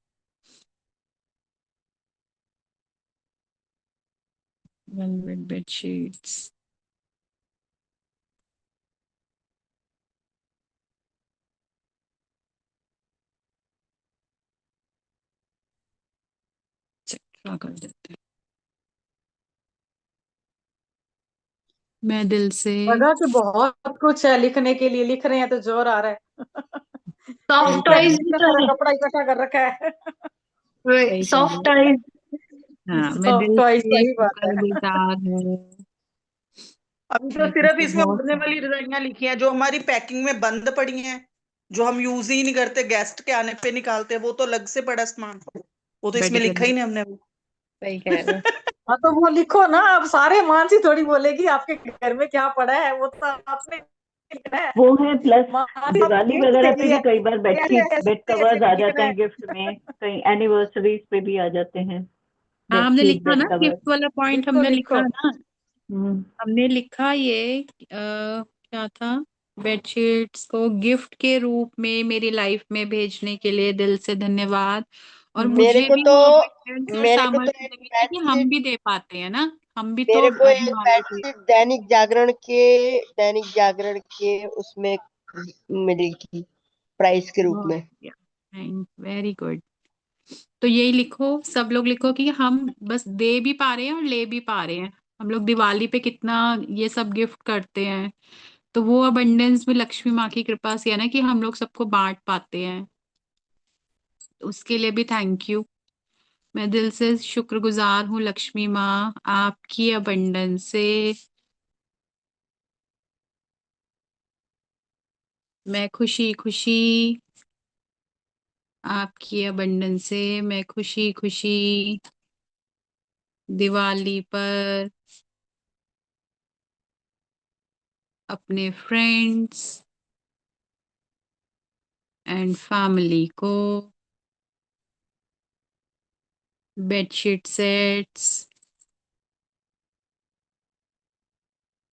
velvet bedsheets. Extra कर देते हैं। मैं दिल से लगा कि बहुत कुछ है लिखने के लिए, लिख रहे हैं तो जोर आ रहा है। सॉफ्ट सही कह टॉयज रहे भी इतना तो सारा है, कपड़ा इकट्ठा कर रखा है। सही कह रहे सॉफ्ट हैं। टॉयज। हाँ, मैं सॉफ्ट दिल टॉय, से सही बात है। शुक्रगुजार हूँ। अभी तो मेरे पास सिर्फ तो इसमें बहुत उड़ने वाली रजाइयां लिखी हैं जो हमारी पैकिंग में बंद पड़ी हैं, जो हम यूज ही नहीं करते, गेस्ट के आने पे निकालते हैं, वो तो अलग से पड़ा सामान, वो तो बेड इसमें के लिखा ही अंदर। नहीं हमने। सही कह रहे हो। हाँ तो वो लिखो ना, अब सारे मानसी थोड़ी बोलेगी आपके घर में क्या पड़ा है, वो तो आपने लिखना है। वो है, प्लस मानसी आप दिवाली गिफ्ट वगैरह पे देगी भी कई बार बेडशीट, ऐसे बेड ऐसे कवर्स आ जाते लिखना हैं है। गिफ्ट में, कहीं एनिवर्सरीज पे भी आ जाते हैं हाँ, हमने बेडशीट, लिखा बेड ना, कवर्स। गिफ्ट वाला पॉइंट लिखो हमने लिखा लिखो। ना। हमने लिखा ये क्या था, बेडशीट्स को गिफ्ट के रूप में मेरी लाइफ में भेजने के लिए दिल से धन्यवाद। और मेरे मुझे को भी तो वो abundance और मेरे को तो सामर्थ्य एक लगी थी कि हम बेडशीट भी दे पाते हैं ना, हम भी तो मेरे को एक देने वाले थे। बेडशीट दैनिक जागरण के उसमें मिली थी प्राइस के रूप में। Very good. तो यही लिखो, सब लोग लिखो कि हम बस दे भी पा रहे हैं और ले भी पा रहे हैं। हम लोग दिवाली पे कितना ये सब गिफ्ट करते हैं, तो वो अबंडेंस भी लक्ष्मी माँ की कृपा से है ना, कि हम लोग सबको बांट पाते हैं। तो उसके लिए भी थैंक यू। मैं दिल से शुक्रगुजार हूँ लक्ष्मी माँ आपकी अबंडेंस से। मैं खुशी खुशी आपकी अबंडेंस से, मैं खुशी खुशी दिवाली पर अपने फ्रेंड्स एंड फैमिली को bedsheet sets,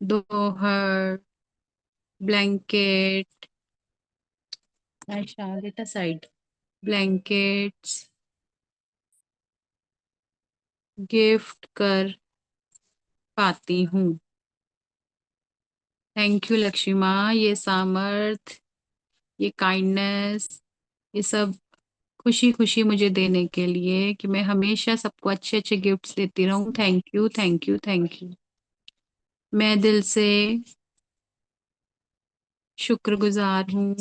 dohar, blanket, get aside, blankets gift कर पाती हूँ। थैंक यू लक्ष्मी माँ, ये सामर्थ, ये काइंडनेस, ये सब खुशी खुशी मुझे देने के लिए, कि मैं हमेशा सबको अच्छे अच्छे गिफ्ट्स देती रहूं। Thank you thank you thank you. मैं दिल से शुक्रगुजार हूँ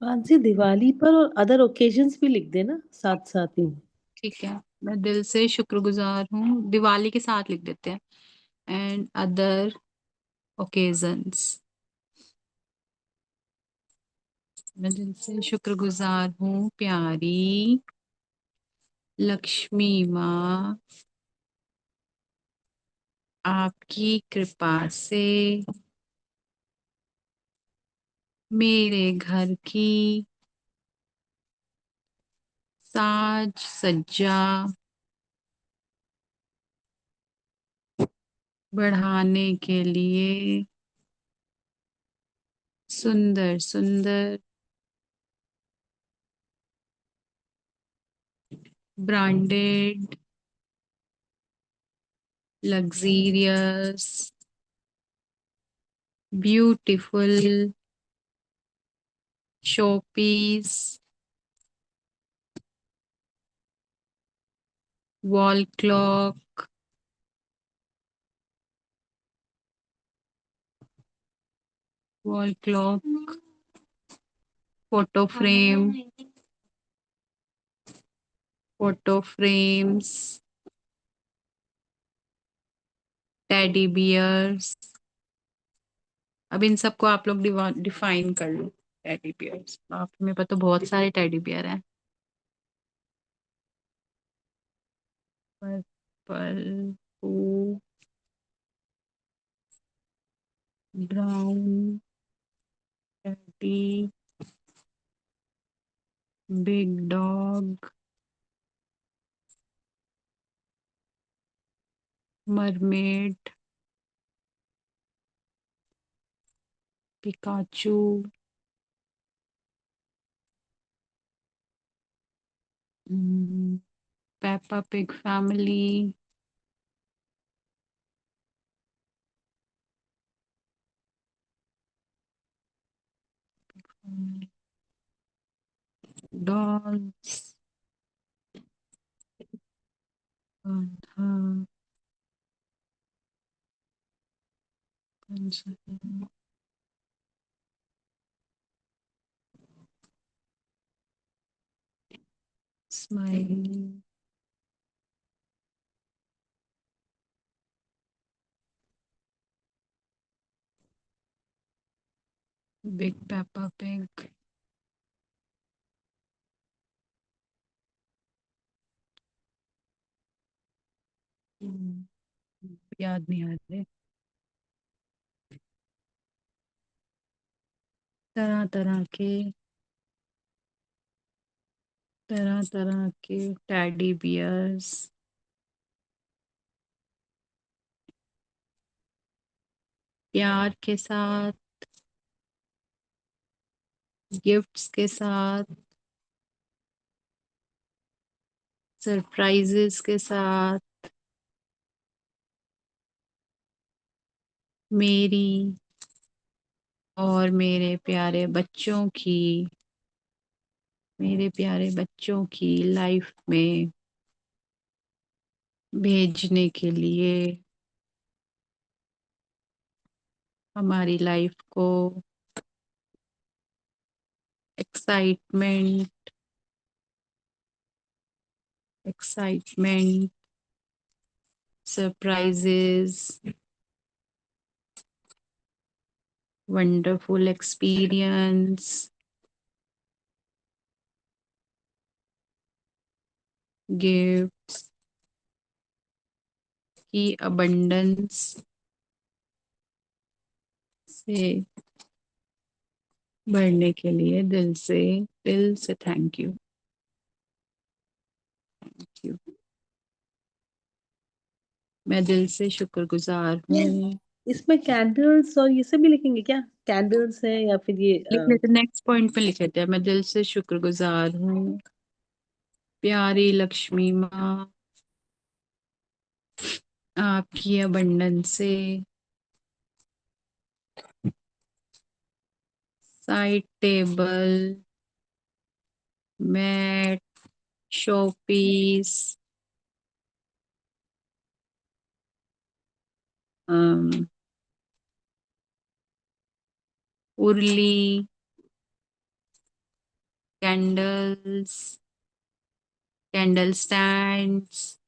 मानसी दिवाली पर और अदर ओकेजन्स भी लिख देना साथ साथ ही। ठीक है, मैं दिल से शुक्रगुजार हूँ, दिवाली के साथ लिख देते हैं, एंड अदर ओकेजन्स। मैं दिल से शुक्रगुजार हूँ प्यारी लक्ष्मी माँ, आपकी कृपा से मेरे घर की साज सज्जा बढ़ाने के लिए सुंदर सुंदर branded luxurious beautiful showpiece wall clock photo frame photo frames teddy bears. अब इन सबको आप लोग डिफाइन कर लो। टेडी बियर्स, आप मेरे पास तो बहुत सारे टेडी बियर हैं। Purple, brown teddy, big dog, mermaid, Pikachu, Peppa pig family, dolls, smiley, big Peppa pig, याद नहीं आ रहे, तरह तरह के टेडी बियर्स, प्यार के साथ, गिफ्ट्स के साथ, सरप्राइजेस के साथ, मेरी और मेरे प्यारे बच्चों की लाइफ में भेजने के लिए, हमारी लाइफ को excitement, surprises, wonderful experience, gifts की अबंडेंस से बढ़ने के लिए दिल से थैंक यू। मैं दिल से शुक्रगुजार हूँ। इसमें कैंडल्स और ये सब भी लिखेंगे क्या? कैंडल्स है या फिर ये लिख लेते, नेक्स्ट पॉइंट पे लिख लेते हैं। मैं दिल से शुक्रगुजार हूँ प्यारी लक्ष्मी माँ, आपकी अबंडन से side table, mat, showpiece, urli, candles, candle stands,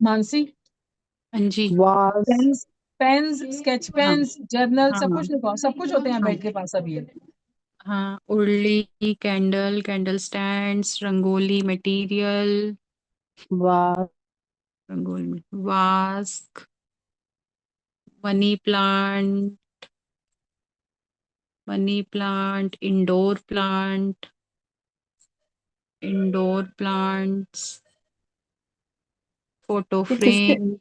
Mansi, हाँ जी, वास, पेन्स, पेन्स, स्केच हाँ पेन्स, जर्नल, सब हाँ कुछ लिखवाओ, सब कुछ होते हैं हाँ बेड के पास अभी। हाँ, urli, candle, candle stands, rangoli material, vase, rangoli vases, money plant, money plant, indoor plants, photo ये किसके फ्रेम,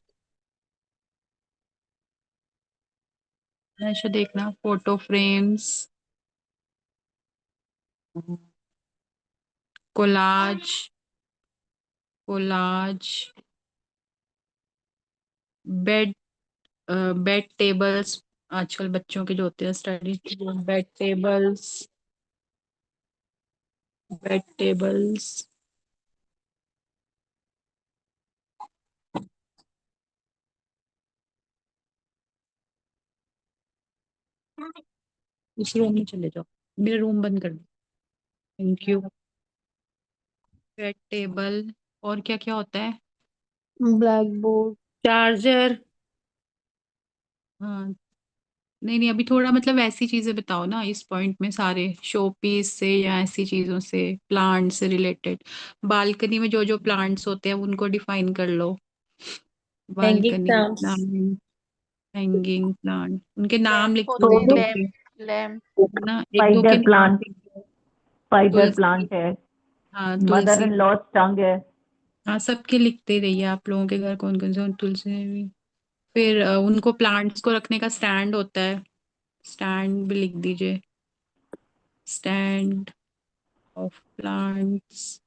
ऐसे देखना, photo frames, collage, collage, bed, bed tables, आजकल बच्चों के जो होते हैं study, bed tables, bed tables, उस रूम में चले जाओ, मेरा रूम बंद कर दो, थैंक यू। बेड टेबल, और क्या क्या होता है, ब्लैक बोर्ड, चार्जर, हाँ, नहीं नहीं, अभी थोड़ा मतलब ऐसी चीजें बताओ ना इस पॉइंट में, सारे शो पीस से या ऐसी चीजों से, प्लांट से रिलेटेड, बालकनी में जो जो प्लांट्स होते हैं उनको डिफाइन कर लो, hanging balcony plants, plant, hanging plant, उनके नाम लिख लैम्प दो होते एक हैं, दो लैम्प, के, लैम्प। है ना, एक दो के स्पाइडर नाम प्लांट, लिख दो, स्पाइडर तुलसी, प्लांट है, हाँ मदर तुलसी, इन लॉ टंग है। हाँ सबके लिखते ही रहिए, आप लोगों के घर कौन कौन से तुलसी है भी। फिर उनको प्लांट्स को रखने का स्टैंड होता है, स्टैंड भी लिख दीजिए, स्टैंड ऑफ प्लांट्स,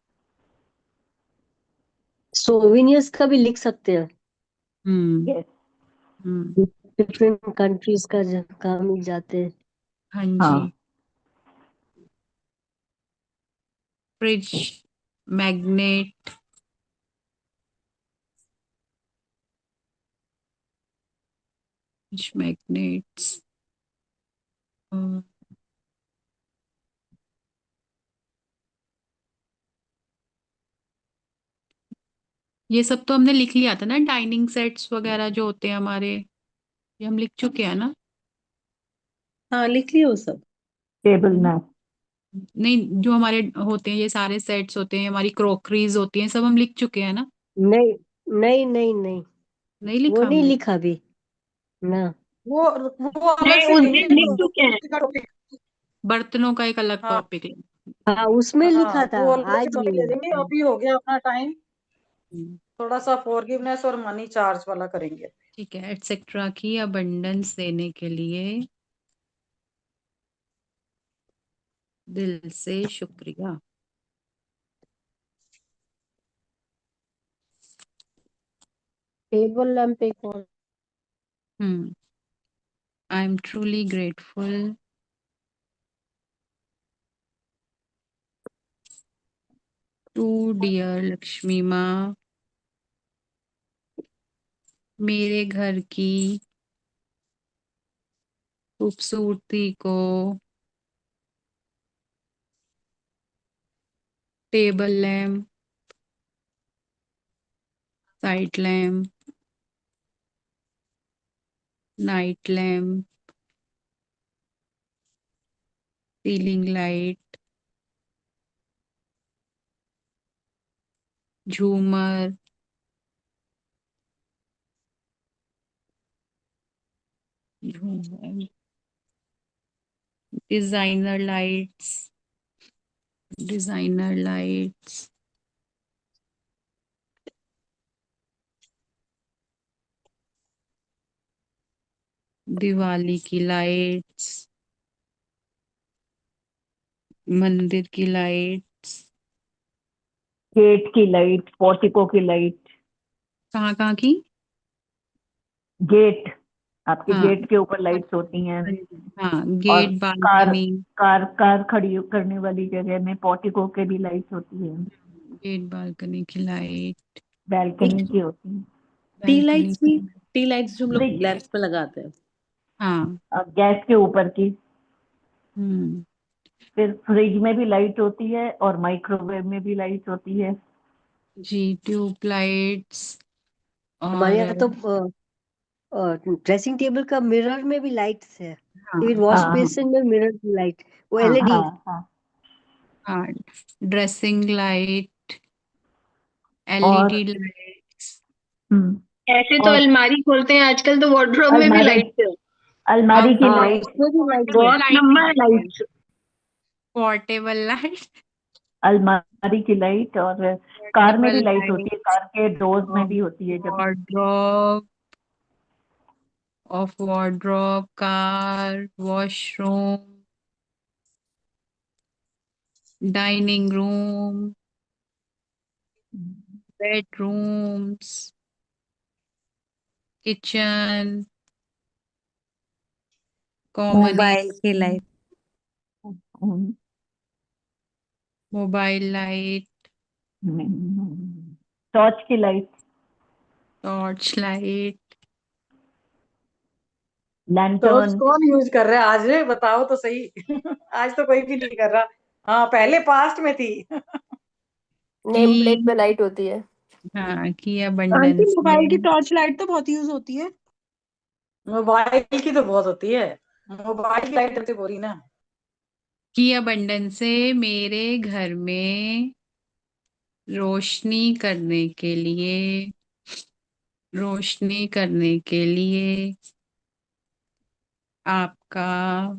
सोविनियर्स का भी लिख सकते हैं, हम्म यस, हम्म, डिफरेंट कंट्रीज का काम लिख जाते हैं। हाँ हाँ, जी, फ्रिज, मैग्नेट, फ्रिज मैग्नेट्स, ये सब तो हमने लिख लिया था ना, डाइनिंग सेट्स वगैरह जो होते हैं हमारे, ये हम लिख चुके हैं ना, हाँ लिख लियो सब। टेबल मैप, नहीं जो हमारे होते हैं ये सारे सेट्स होते हैं, हमारी क्रोकरीज होती हैं, सब हम लिख चुके हैं ना, नहीं नहीं नहीं नहीं, नहीं वो लिखा नहीं हमने, लिखा अभी ना। वो अलग नहीं से उस लेंगे दिन लिख वो चुके हैं। उसी का टॉपिक। बर्तनों का एक अलग हाँ टॉपिक है। हाँ उसमें हाँ, लिखा था, वो अलग से आज टॉपिक ले लेंगे। नहीं। अभी हो गया अपना टाइम, हम्म, थोड़ा सा फॉरगिवनेस और मनी चार्ज वाला करेंगे। ठीक है, एटसेट्रा की अबंडेंस देने के लिए दिल से शुक्रिया। टेबल लैंप एक और, I am truly grateful to dear Lakshmi माँ, मेरे घर की खूबसूरती को, table lamp, side lamp, night lamp, ceiling light, झूमर, झूमर, designer lights, designer lights, Diwali की लाइट्स, मंदिर की लाइट्स, गेट की लाइट, पोर्टिको की लाइट, कहाँ कहाँ की, गेट, आपके हाँ गेट के ऊपर लाइट्स होती हैं, हाँ, और gate, car balcony, car car खड़ी करने वाली जगह में पोर्टिको के भी लाइट्स होती है, गेट बालकनी की लाइट, बैल्कनी की होती है। टी बालकनी लाइट्स की, भी, टी लाइट्स जो हम लोग ब्रिज, लैंप्स पे लगाते हैं। हाँ। गैस के ऊपर की। हम्म। फिर फ्रिज में भी लाइट होती है और माइक्रोवेव में भी लाइट होती है। जी, ट्यूबलाइट्स हमारे और यहाँ का तो ड्रेसिंग टेबल का मिरर में भी लाइट्स है, हाँ इवन वॉश हाँ बेसिन में मिरर की लाइट, वो हाँ एलईडी। हाँ हाँ। हाँ, ड्रेसिंग लाइट, और एलईडी लाइट्स। ऐसे तो और अलमारी खोलते हैं आजकल तो वार्डरोब में भी अलमारी लाइट है। अलमारी की हाँ लाइट। उसमें भी लाइट है। पोर्टेबल बहुत लाइट नंबर भी है। लाइट। Portable light. अलमारी की लाइट और कार में पोर्टेबल भी लाइट होती है, लाइट कार के डोर्स में भी होती है जब। Wardrobe, of wardrobe, car, washroom, dining room, bedrooms, kitchen, common mobile की लाइट। मोबाइल लाइट, टॉर्च की light, torch light. Torch lantern. कौन यूज कर रहा है आज? बताओ तो सही। आज तो कोई भी नहीं कर रहा। हाँ पहले पास्ट में थी। नेम की प्लेट पे लाइट होती है। हाँ, की आंटी अबंडेंस मोबाइल की में। टॉर्च लाइट तो बहुत यूज होती है। मोबाइल की तो बहुत होती है। मोबाइल की लाइट जलती पूरी ना। की अबंडेंस से मेरे घर में रोशनी करने के लिए, रोशनी करने के लिए आपका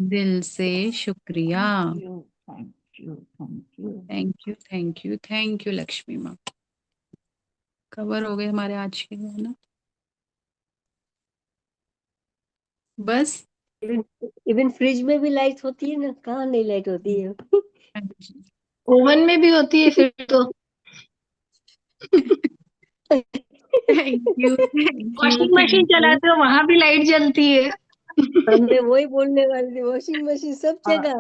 दिल से शुक्रिया। Thank you thank you. Thank you thank you thank you Lakshmi माँ। कवर हो गए हमारे आज के लिए, है ना? बस। इवन इवन फ्रिज में भी लाइट होती है ना, कहाँ नहीं लाइट होती है। हाँ जी। ओवन में भी होती है फिर तो। Thank you washing machine thank you. चलाते हो वहां भी लाइट जलती है। मैं वही बोलने वाली थी, वॉशिंग मशीन सब हाँ, जगह।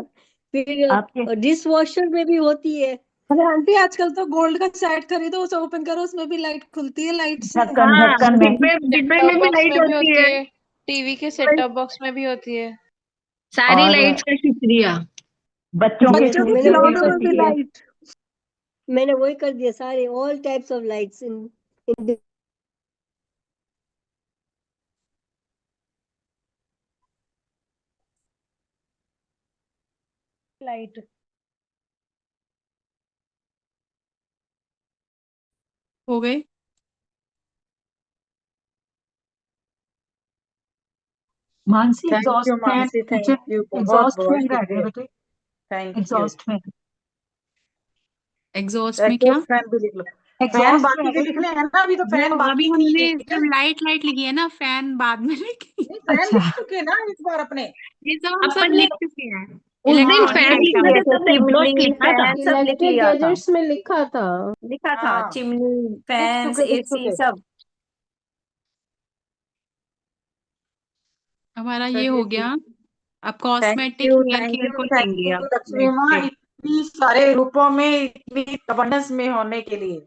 आपके फिर डिश वॉशर में भी होती है। अरे आंटी आजकल तो गोल्ड का सेट खरीदो, उसे ओपन करो, उसमें भी लाइट खुलती है लाइट से। ढक्कन हाँ, ढक्कन में डिब्बे डिब्बे सेटटॉप में भी बॉक्स लाइट में भी होती होती है। है, टीवी के सेटटॉप बॉक्स में भी होती है। सारी और लाइट्स का शुक्रिया। बच्चों के बच्चों के शूज मैंने में भी वही खिलौनों कर में भी होती दिया, है। लाइट। मैंने वही कर दिया, सारे all types of lights in in light. हो गए। Mansi thank you exhaust fan Mansi, thank kitchen, you, बहुत एग्जॉस्ट बहुत फैन रह गया शुक्रिया। बेटे। Thank you. Exhaust fan. Exhaust में क्या? एग्जॉस्ट फैन भी लिख लो। फैन एग्जॉस्ट बाकी रह के गया। लिखने हैं ना, अभी तो फैन वो अभी बाकी नहीं हमने है। सिर्फ लाइट लाइट लिखी है ना, फैन बाद में लिखी। नहीं फैन अच्छा। लिख चुके हैं ना इस बार अपने। ये सब हम सब अपन ने लिख चुके हैं। उस दिन हाँ इलेक्ट्रॉनिक फैन ये लिखा आइटम। था, सबने एग्जॉस्ट चिमनी लिखा था। फैन सब लिख इलेक्ट्रिक लिया था, गैजेट्स में लिखा था। लिखा था हाँ चिमनी लिख फैंस चुके लिख एसी चुके। सब। हमारा ये हो चलिए गया। ठीक। अब cosmetic hair thank care you को थैंक लेंगे यू अब लक्ष्मी नेक्स्ट माँ, पे। इतनी सारे रूपों में, इतनी अबंडेंस में होने के लिए।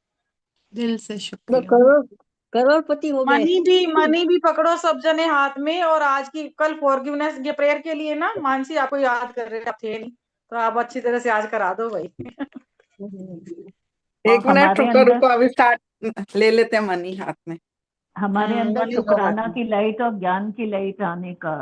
दिल से तो शुक्रिया। करोड़पति हो गए। मनी भी पकड़ो सब जने हाथ में। और आज की कल फॉरगिवनेस के प्रेयर के लिए ना मानसी आपको याद कर रहे थे नहीं, तो आप अच्छी तरह से आज करा दो भाई। और एक मिनट हमारे रुको अंदर रुको, अभी स्टार्ट ले लेते हैं मनी हाथ में। हमारे अंदर मनी लो हाथ शुक्राना में। की लाइट और ज्ञान की लाइट आने का।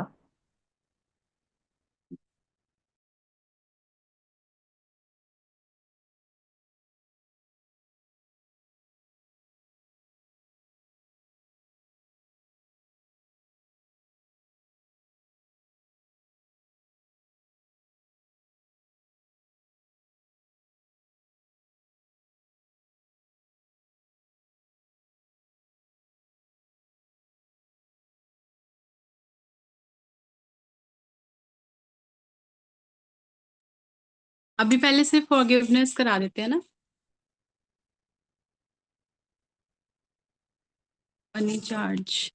अभी पहले सिर्फ फॉरगिवनेस करा देते हैं ना। Money charge.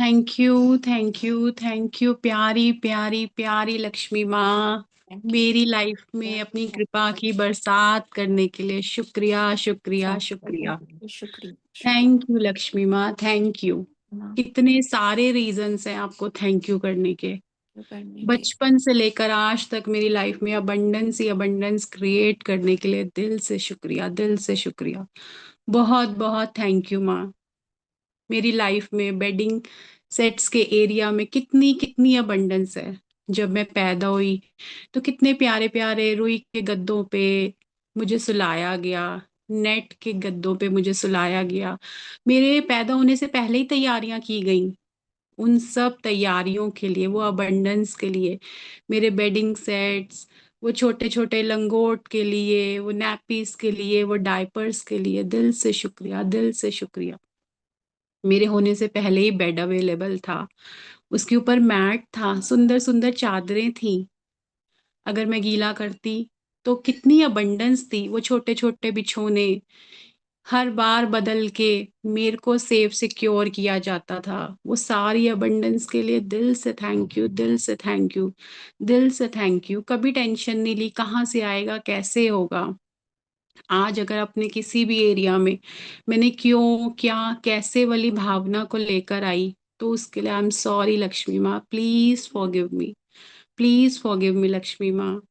Thank you, thank you, thank you प्यारी प्यारी प्यारी लक्ष्मी माँ, मेरी लाइफ में अपनी कृपा की बरसात करने के लिए शुक्रिया शुक्रिया शुक्रिया। शुक्रिया। थैंक यू लक्ष्मी माँ, थैंक यू। कितने सारे रीजंस हैं आपको थैंक यू करने के। बचपन से लेकर आज तक मेरी लाइफ में अबंडेंस ही अबंडेंस क्रिएट करने के लिए दिल से शुक्रिया, दिल से शुक्रिया। बहुत बहुत थैंक यू माँ। मेरी लाइफ में बेडिंग सेट्स के एरिया में कितनी कितनी अबंडेंस है। जब मैं पैदा हुई तो कितने प्यारे प्यारे रुई के गद्दों पे मुझे सुलाया गया, नेट के गद्दों पे मुझे सुलाया गया। मेरे पैदा होने से पहले ही तैयारियां की गई। उन सब तैयारियों के लिए, वो अबंडेंस के लिए, मेरे बेडिंग सेट्स, वो छोटे छोटे लंगोट के लिए, वो नैपीज के लिए, वो डायपर्स के लिए दिल से शुक्रिया, दिल से शुक्रिया। मेरे होने से पहले ही बेड अवेलेबल था, उसके ऊपर मैट था, सुंदर सुंदर चादरें थी। अगर मैं गीला करती तो कितनी अबंडेंस थी। वो छोटे छोटे बिछोने हर बार बदल के मेरे को सेफ सिक्योर किया जाता था। वो सारी अबंडेंस के लिए दिल से थैंक यू, दिल से थैंक यू, दिल से थैंक यू। कभी टेंशन नहीं ली कहाँ से आएगा, कैसे होगा। आज अगर अपने किसी भी एरिया में मैंने क्यों क्या कैसे वाली भावना को लेकर आई तो उसके लिए आई एम सॉरी लक्ष्मी माँ, please forgive me, please forgive me Lakshmi माँ।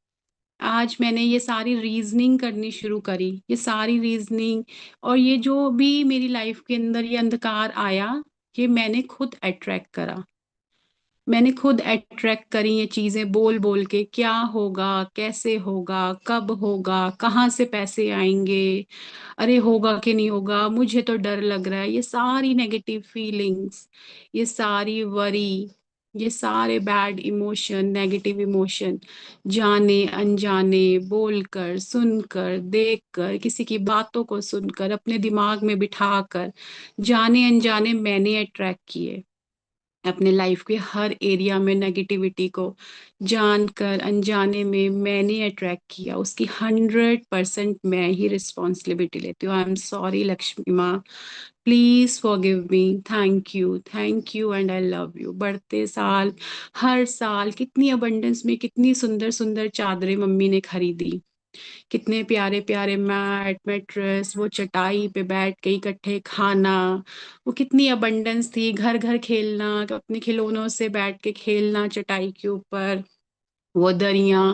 आज मैंने ये सारी रीजनिंग करनी शुरू करी, ये सारी रीजनिंग और ये जो भी मेरी लाइफ के अंदर ये अंधकार आया, ये मैंने खुद अट्रैक्ट करा। मैंने खुद अट्रैक्ट करी ये चीजें बोल बोल के, क्या होगा, कैसे होगा, कब होगा, कहाँ से पैसे आएंगे, अरे होगा कि नहीं होगा, मुझे तो डर लग रहा है। ये सारी नेगेटिव फीलिंग्स, ये सारी वरी, ये सारे बैड इमोशन, नेगेटिव इमोशन, जाने अनजाने, बोलकर, सुनकर, देखकर, किसी की बातों को सुनकर, अपने दिमाग में बिठाकर, जाने अनजाने मैंने अट्रैक्ट किए। अपने लाइफ के हर एरिया में नेगेटिविटी को जानकर अनजाने में मैंने अट्रैक्ट किया, उसकी 100% मैं ही रिस्पॉन्सिबिलिटी लेती हूँ। आई एम सॉरी लक्ष्मी माँ, please forgive me, thank you and I love you. बढ़ते साल, हर साल कितनी अबंडेंस में कितनी सुंदर सुंदर चादरें मम्मी ने खरीदी, कितने प्यारे प्यारे मैट, मैट्रेस, वो चटाई पे बैठ के इकट्ठे खाना, वो कितनी अबंडेंस थी। घर घर खेलना, अपने खिलौनों से बैठ के खेलना चटाई के ऊपर, वो दरियां,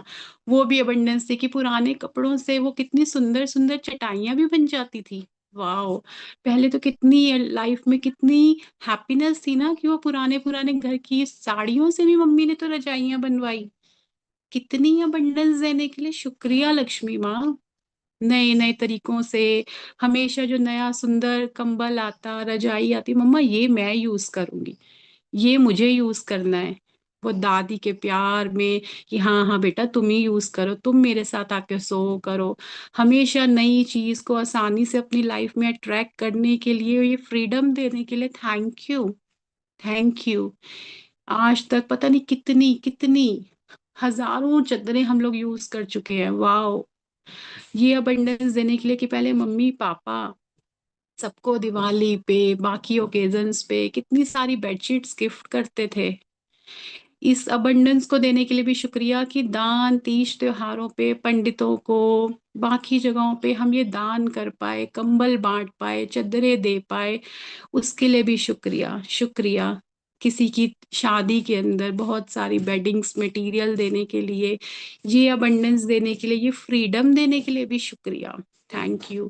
वो भी अबंडेंस थी कि पुराने कपड़ों से वो कितनी सुंदर सुंदर चटाइयां भी बन जाती थी। वाओ, पहले तो कितनी लाइफ में कितनी हैप्पीनेस थी ना कि वो पुराने पुराने घर की साड़ियों से भी मम्मी ने तो रजाइयां बनवाई। कितनी अबंडेंस देने के लिए शुक्रिया लक्ष्मी माँ। नए नए तरीकों से हमेशा जो नया सुंदर कंबल आता, रजाई आती, मम्मा ये मैं यूज करूंगी, ये मुझे यूज करना है। वो दादी के प्यार में कि हाँ हाँ बेटा तुम ही यूज करो, तुम मेरे साथ आके सो करो। हमेशा नई चीज को आसानी से अपनी लाइफ में अट्रैक्ट करने के लिए, ये फ्रीडम देने के लिए थैंक यू, थैंक यू। आज तक पता नहीं कितनी कितनी हजारों चादरें हम लोग यूज कर चुके हैं। वाओ, ये अबंडेंस देने के लिए कि पहले मम्मी पापा सबको दिवाली पे, बाकी ओकेजन्स पे कितनी सारी बेडशीट्स गिफ्ट करते थे। इस अबंडेंस को देने के लिए भी शुक्रिया कि दान तीज त्योहारों पे पंडितों को, बाकी जगहों पे हम ये दान कर पाए, कंबल बांट पाए, चादरें दे पाए, उसके लिए भी शुक्रिया शुक्रिया। किसी की शादी के अंदर बहुत सारी बेडिंग्स मटेरियल देने के लिए, ये अबंडेंस देने के लिए, ये फ्रीडम देने के लिए भी शुक्रिया। Thank you,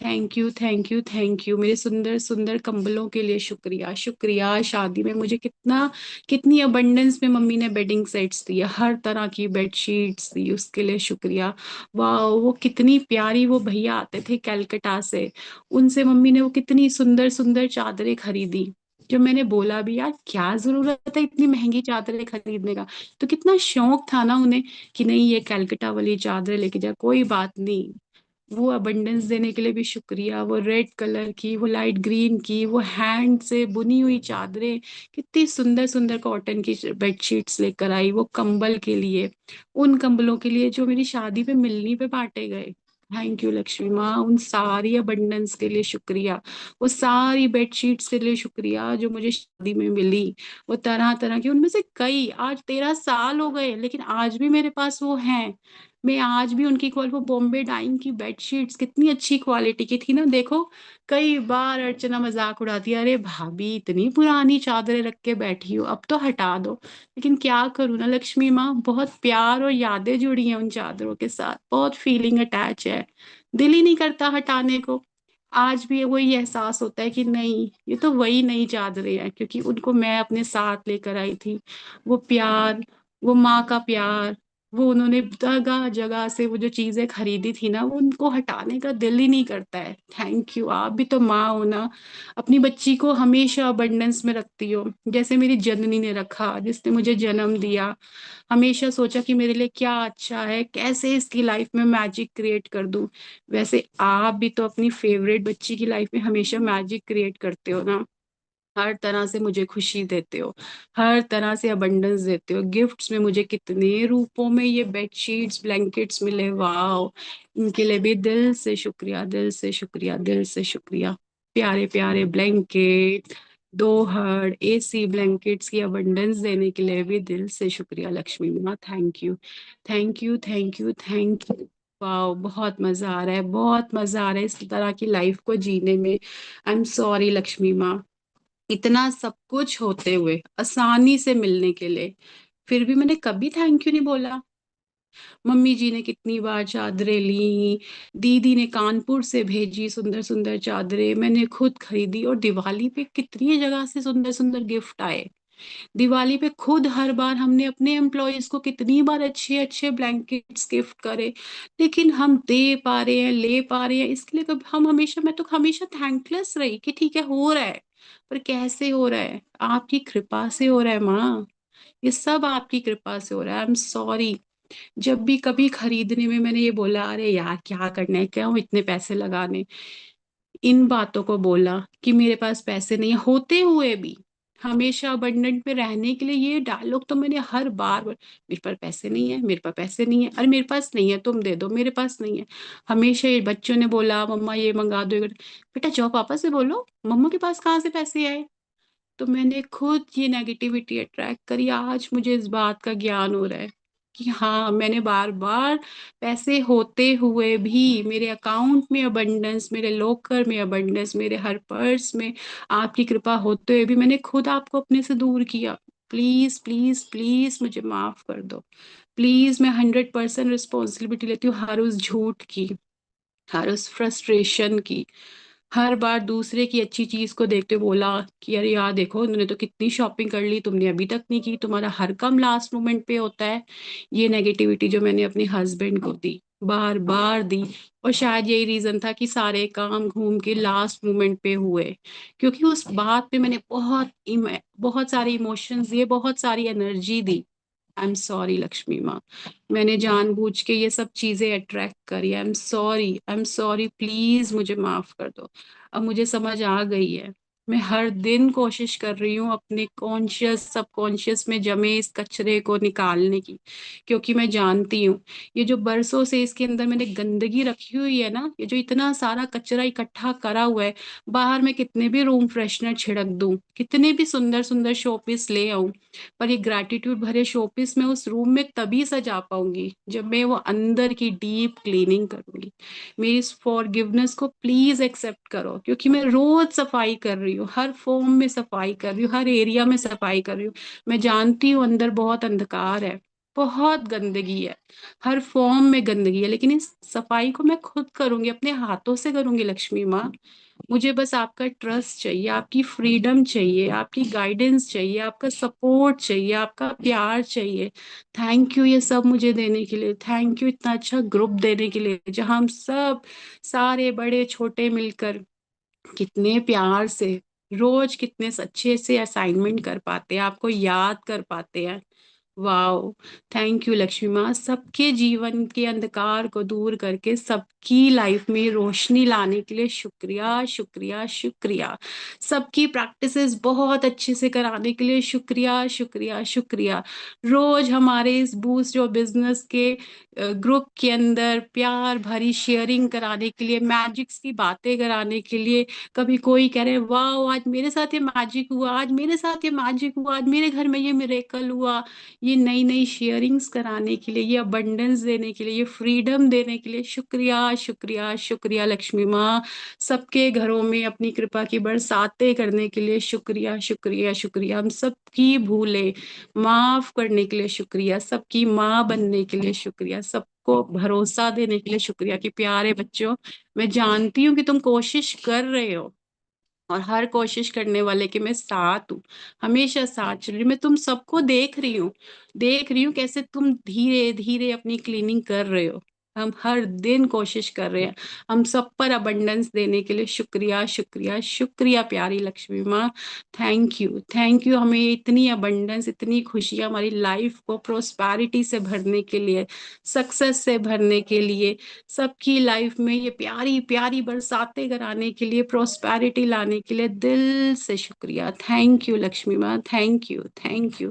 thank you, thank you, thank you. मेरे सुंदर सुंदर कंबलों के लिए शुक्रिया शुक्रिया। शादी में मुझे कितना कितनी अबंडेंस में मम्मी ने बेडिंग सेट्स दिए, हर तरह की बेडशीट्स दी, उसके लिए शुक्रिया। वाह, वो कितनी प्यारी, वो भैया आते थे कलकत्ता से, उनसे मम्मी ने वो कितनी सुंदर सुंदर चादरें खरीदी। जब मैंने बोला भी यार क्या जरूरत है इतनी महंगी चादरें खरीदने का, तो कितना शौक था ना उन्हें कि नहीं ये कलकत्ता वाली चादरें लेके जा, कोई बात नहीं। वो अबंडेंस देने के लिए भी शुक्रिया। वो रेड कलर की, वो लाइट ग्रीन की, वो हैंड से बुनी हुई चादरें, कितनी सुंदर सुंदर कॉटन की बेडशीट्स लेकर आई। वो कंबल के लिए, उन कंबलों के लिए जो मेरी शादी पे मिलनी पे बांटे गए, थैंक यू लक्ष्मी माँ, उन सारी अबंडेंस के लिए शुक्रिया, वो सारी बेडशीट्स के लिए शुक्रिया जो मुझे शादी में मिली, वो तरह तरह की, उनमें से कई आज 13 साल हो गए लेकिन आज भी मेरे पास वो हैं। मैं आज भी उनकी वो बॉम्बे डाइंग की बेडशीट्स कितनी अच्छी क्वालिटी की थी ना, देखो कई बार अर्चना मजाक उड़ाती है, अरे भाभी इतनी पुरानी चादरें रख के बैठी हो, अब तो हटा दो। लेकिन क्या करूँ ना लक्ष्मी माँ, बहुत प्यार और यादें जुड़ी हैं उन चादरों के साथ, बहुत फीलिंग अटैच है, दिल ही नहीं करता हटाने को। आज भी वही एहसास होता है कि नहीं, ये तो वही नई चादरें हैं, क्योंकि उनको मैं अपने साथ लेकर आई थी। वो प्यार, वो माँ का प्यार, वो उन्होंने जगह जगह से वो जो चीजें खरीदी थी ना, वो उनको हटाने का दिल ही नहीं करता है। थैंक यू, आप भी तो माँ हो ना, अपनी बच्ची को हमेशा अबंडेंस में रखती हो, जैसे मेरी जननी ने रखा, जिसने मुझे जन्म दिया, हमेशा सोचा कि मेरे लिए क्या अच्छा है, कैसे इसकी लाइफ में मैजिक क्रिएट कर दूं। वैसे आप भी तो अपनी फेवरेट बच्ची की लाइफ में हमेशा मैजिक क्रिएट करते हो ना, हर तरह से मुझे खुशी देते हो, हर तरह से अबंडेंस देते हो, गिफ्ट्स में मुझे कितने रूपों में ये बेडशीट्स ब्लैंकेट्स मिले, वाह, इनके लिए भी दिल से शुक्रिया, दिल से शुक्रिया, दिल से शुक्रिया। प्यारे प्यारे ब्लैंकेट, 2 हर्ड एसी ब्लैंकेट्स की अबंडेंस देने के लिए भी दिल से शुक्रिया लक्ष्मी माँ, thank you, thank you, thank you, thank you. वाह, बहुत मजा आ रहा है, बहुत मजा आ रहा है इस तरह की लाइफ को जीने में। आई एम सॉरी लक्ष्मी माँ, इतना सब कुछ होते हुए, आसानी से मिलने के लिए, फिर भी मैंने कभी थैंक यू नहीं बोला। मम्मी जी ने कितनी बार चादरें ली, दीदी ने कानपुर से भेजी सुंदर सुंदर चादरें, मैंने खुद खरीदी, और दिवाली पे कितनी जगह से सुंदर सुंदर गिफ्ट आए। दिवाली पे खुद हर बार हमने अपने एम्प्लॉयज को कितनी बार अच्छे अच्छे ब्लैंकेट्स गिफ्ट करे, लेकिन हम दे पा रहे हैं, ले पा रहे हैं, इसके लिए कभी हम हमेशा, मैं तो हमेशा थैंकलेस रही कि ठीक है हो रहा है, पर कैसे हो रहा है, आपकी कृपा से हो रहा है माँ, ये सब आपकी कृपा से हो रहा है। आई एम सॉरी, जब भी कभी खरीदने में मैंने ये बोला, अरे यार क्या करना है, क्यों इतने पैसे लगाने, इन बातों को बोला कि मेरे पास पैसे नहीं होते हुए भी, हमेशा अबंडेंट में रहने के लिए ये डायलॉग तो मैंने हर बार मेरे पास पैसे नहीं है, मेरे पास पैसे नहीं है, अरे मेरे पास नहीं है तुम दे दो, मेरे पास नहीं है। हमेशा ये बच्चों ने बोला मम्मा ये मंगा दो, बेटा जाओ पापा से बोलो मम्मा के पास कहाँ से पैसे आए। तो मैंने खुद ये नेगेटिविटी अट्रैक्ट करी, आज मुझे इस बात का ज्ञान हो रहा है कि हाँ, मैंने बार बार पैसे होते हुए भी, मेरे अकाउंट में अबंडेंस, मेरे लॉकर में अबंडेंस, मेरे हर पर्स में आपकी कृपा होते हुए भी मैंने खुद आपको अपने से दूर किया। प्लीज प्लीज प्लीज मुझे माफ कर दो, प्लीज। मैं 100% रिस्पॉन्सिबिलिटी लेती हूँ हर उस झूठ की, हर उस फ्रस्ट्रेशन की, हर बार दूसरे की अच्छी चीज को देखते हुए बोला कि अरे यार देखो उन्होंने तो कितनी शॉपिंग कर ली, तुमने अभी तक नहीं की, तुम्हारा हर काम लास्ट मोमेंट पे होता है। ये नेगेटिविटी जो मैंने अपने हस्बैंड को दी, बार बार दी, और शायद यही रीजन था कि सारे काम घूम के लास्ट मोमेंट पे हुए, क्योंकि उस बात पे मैंने बहुत सारे इमोशंस दिए, बहुत सारी energy the. I am sorry Lakshmi माँ, मैंने जानबूझ के ये सब चीजें अट्रैक्ट करी, I am sorry, I am sorry, please मुझे माफ कर दो। अब मुझे समझ आ गई है, मैं हर दिन कोशिश कर रही हूँ अपने कॉन्शियस सबकॉन्शियस में जमे इस कचरे को निकालने की, क्योंकि मैं जानती हूँ ये जो बरसों से इसके अंदर मैंने गंदगी रखी हुई है ना, ये जो इतना सारा कचरा इकट्ठा करा हुआ है, बाहर मैं कितने भी रूम फ्रेशनर छिड़क दूं, कितने भी सुंदर सुंदर शोपीस ले आऊं, पर ये ग्रैटिट्यूड भरे शोपीस में उस रूम में तभी सजा पाऊंगी जब मैं वो अंदर की डीप क्लीनिंग करूंगी। मेरी इस फॉरगिवनेस को प्लीज एक्सेप्ट करो, क्योंकि मैं रोज सफाई कर रही हूँ, हर फॉर्म में सफाई कर रही हूँ, हर एरिया में सफाई कर रही हूँ। मैं जानती हूँ अंदर बहुत अंधकार है, बहुत गंदगी है, हर फॉर्म में गंदगी है, लेकिन इस सफाई को मैं खुद करूंगी, अपने हाथों से करूंगी लक्ष्मी माँ। मुझे बस आपका ट्रस्ट चाहिए, आपकी फ्रीडम चाहिए, आपकी गाइडेंस चाहिए, आपका सपोर्ट चाहिए, आपका प्यार चाहिए। थैंक यू ये सब मुझे देने के लिए, थैंक यू इतना अच्छा ग्रुप देने के लिए, जहां हम सब सारे बड़े छोटे मिलकर कितने प्यार से रोज कितने अच्छे से असाइनमेंट कर पाते हैं, आपको याद कर पाते हैं। वाओ, थैंक यू लक्ष्मी माँ। सबके जीवन के अंधकार को दूर करके सबकी लाइफ में रोशनी लाने के लिए शुक्रिया, शुक्रिया, शुक्रिया। सबकी प्रैक्टिसेस बहुत अच्छे से कराने के लिए शुक्रिया, शुक्रिया, शुक्रिया। रोज हमारे इस बूस्ट जो बिजनेस के ग्रुप के अंदर प्यार भरी शेयरिंग कराने के लिए, मैजिक्स की बातें कराने के लिए, कभी कोई कह रहे वाह आज मेरे साथ ये मैजिक हुआ, आज मेरे साथ ये मैजिक हुआ, आज मेरे घर में ये मिरेकल हुआ, ये नई नई शेयरिंग्स कराने के लिए, ये अबंडेंस देने के लिए, ये फ्रीडम देने के लिए शुक्रिया, शुक्रिया, शुक्रिया लक्ष्मी माँ। सबके घरों में अपनी कृपा की बरसातें करने के लिए शुक्रिया, शुक्रिया, शुक्रिया। हम सबकी भूले माफ करने के लिए शुक्रिया, सबकी माँ बनने के लिए शुक्रिया, सबको भरोसा देने के लिए शुक्रिया कि प्यारे बच्चों, मैं जानती हूँ कि तुम कोशिश कर रहे हो और हर कोशिश करने वाले के मैं साथ हूँ, हमेशा साथ चल रही। मैं तुम सबको देख रही हूँ कैसे तुम धीरे धीरे अपनी क्लीनिंग कर रहे हो। हम हर दिन कोशिश कर रहे हैं। हम सब पर अबंडेंस देने के लिए शुक्रिया, शुक्रिया, शुक्रिया प्यारी लक्ष्मी माँ। Thank you, thank you. हमें इतनी अबंडेंस, इतनी खुशियां हमारी लाइफ को प्रोस्पैरिटी से भरने के लिए, सक्सेस से भरने के लिए, सबकी लाइफ में ये प्यारी प्यारी बरसातें कराने के लिए, प्रोस्पैरिटी लाने के लिए दिल से शुक्रिया। थैंक यू लक्ष्मी माँ, thank you, thank you,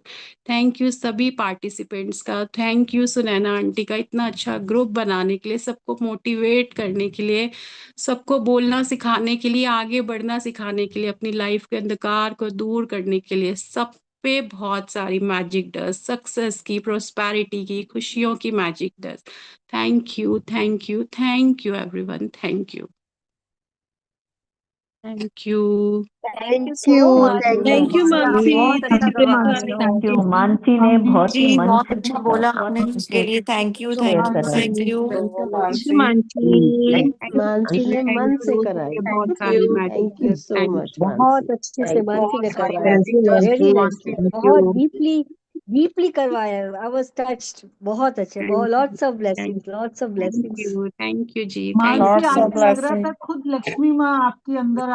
thank you सभी पार्टिसिपेंट्स का, थैंक यू सुनैना आंटी का इतना अच्छा ग्रुप बनाने के लिए, सबको मोटिवेट करने के लिए, सबको बोलना सिखाने के लिए, आगे बढ़ना सिखाने के लिए, अपनी लाइफ के अंधकार को दूर करने के लिए, सब पे बहुत सारी मैजिक डस्ट, सक्सेस की, प्रोस्पैरिटी की, खुशियों की magic dust. Thank you, thank you, thank you, everyone. Thank you. Thank you. Thank you thank so you, much thank you Mansi, आप मानसी, बहुत अच्छा थैंक यू करवा रहे मानसी, हो। Thank you. मानसी ने बहुत ही जी मन बहुत से अच्छा बोला बहुत आपने, उसके लिए थैंक यू, शेयर थैंक करा। You. Thank you thank you Mansi. Mansi. Mansi ने मन से कराई। बहुत सारी you. Magic thank you so thank much Mansi, बहुत अच्छे से थैंक यू। मानसी ने बहुत सारी करवाया, magic really Mansi, nicely, thank बहुत यू, डीपली करवाया। आई वाज टच्ड, बहुत अच्छे, बहुत lots of thank blessings, lots of blessings. Thank you ji, thank Mansi lots आज ऑफ तो लग रहा था ब्लेसिंग। खुद लक्ष्मी माँ आपके अंदर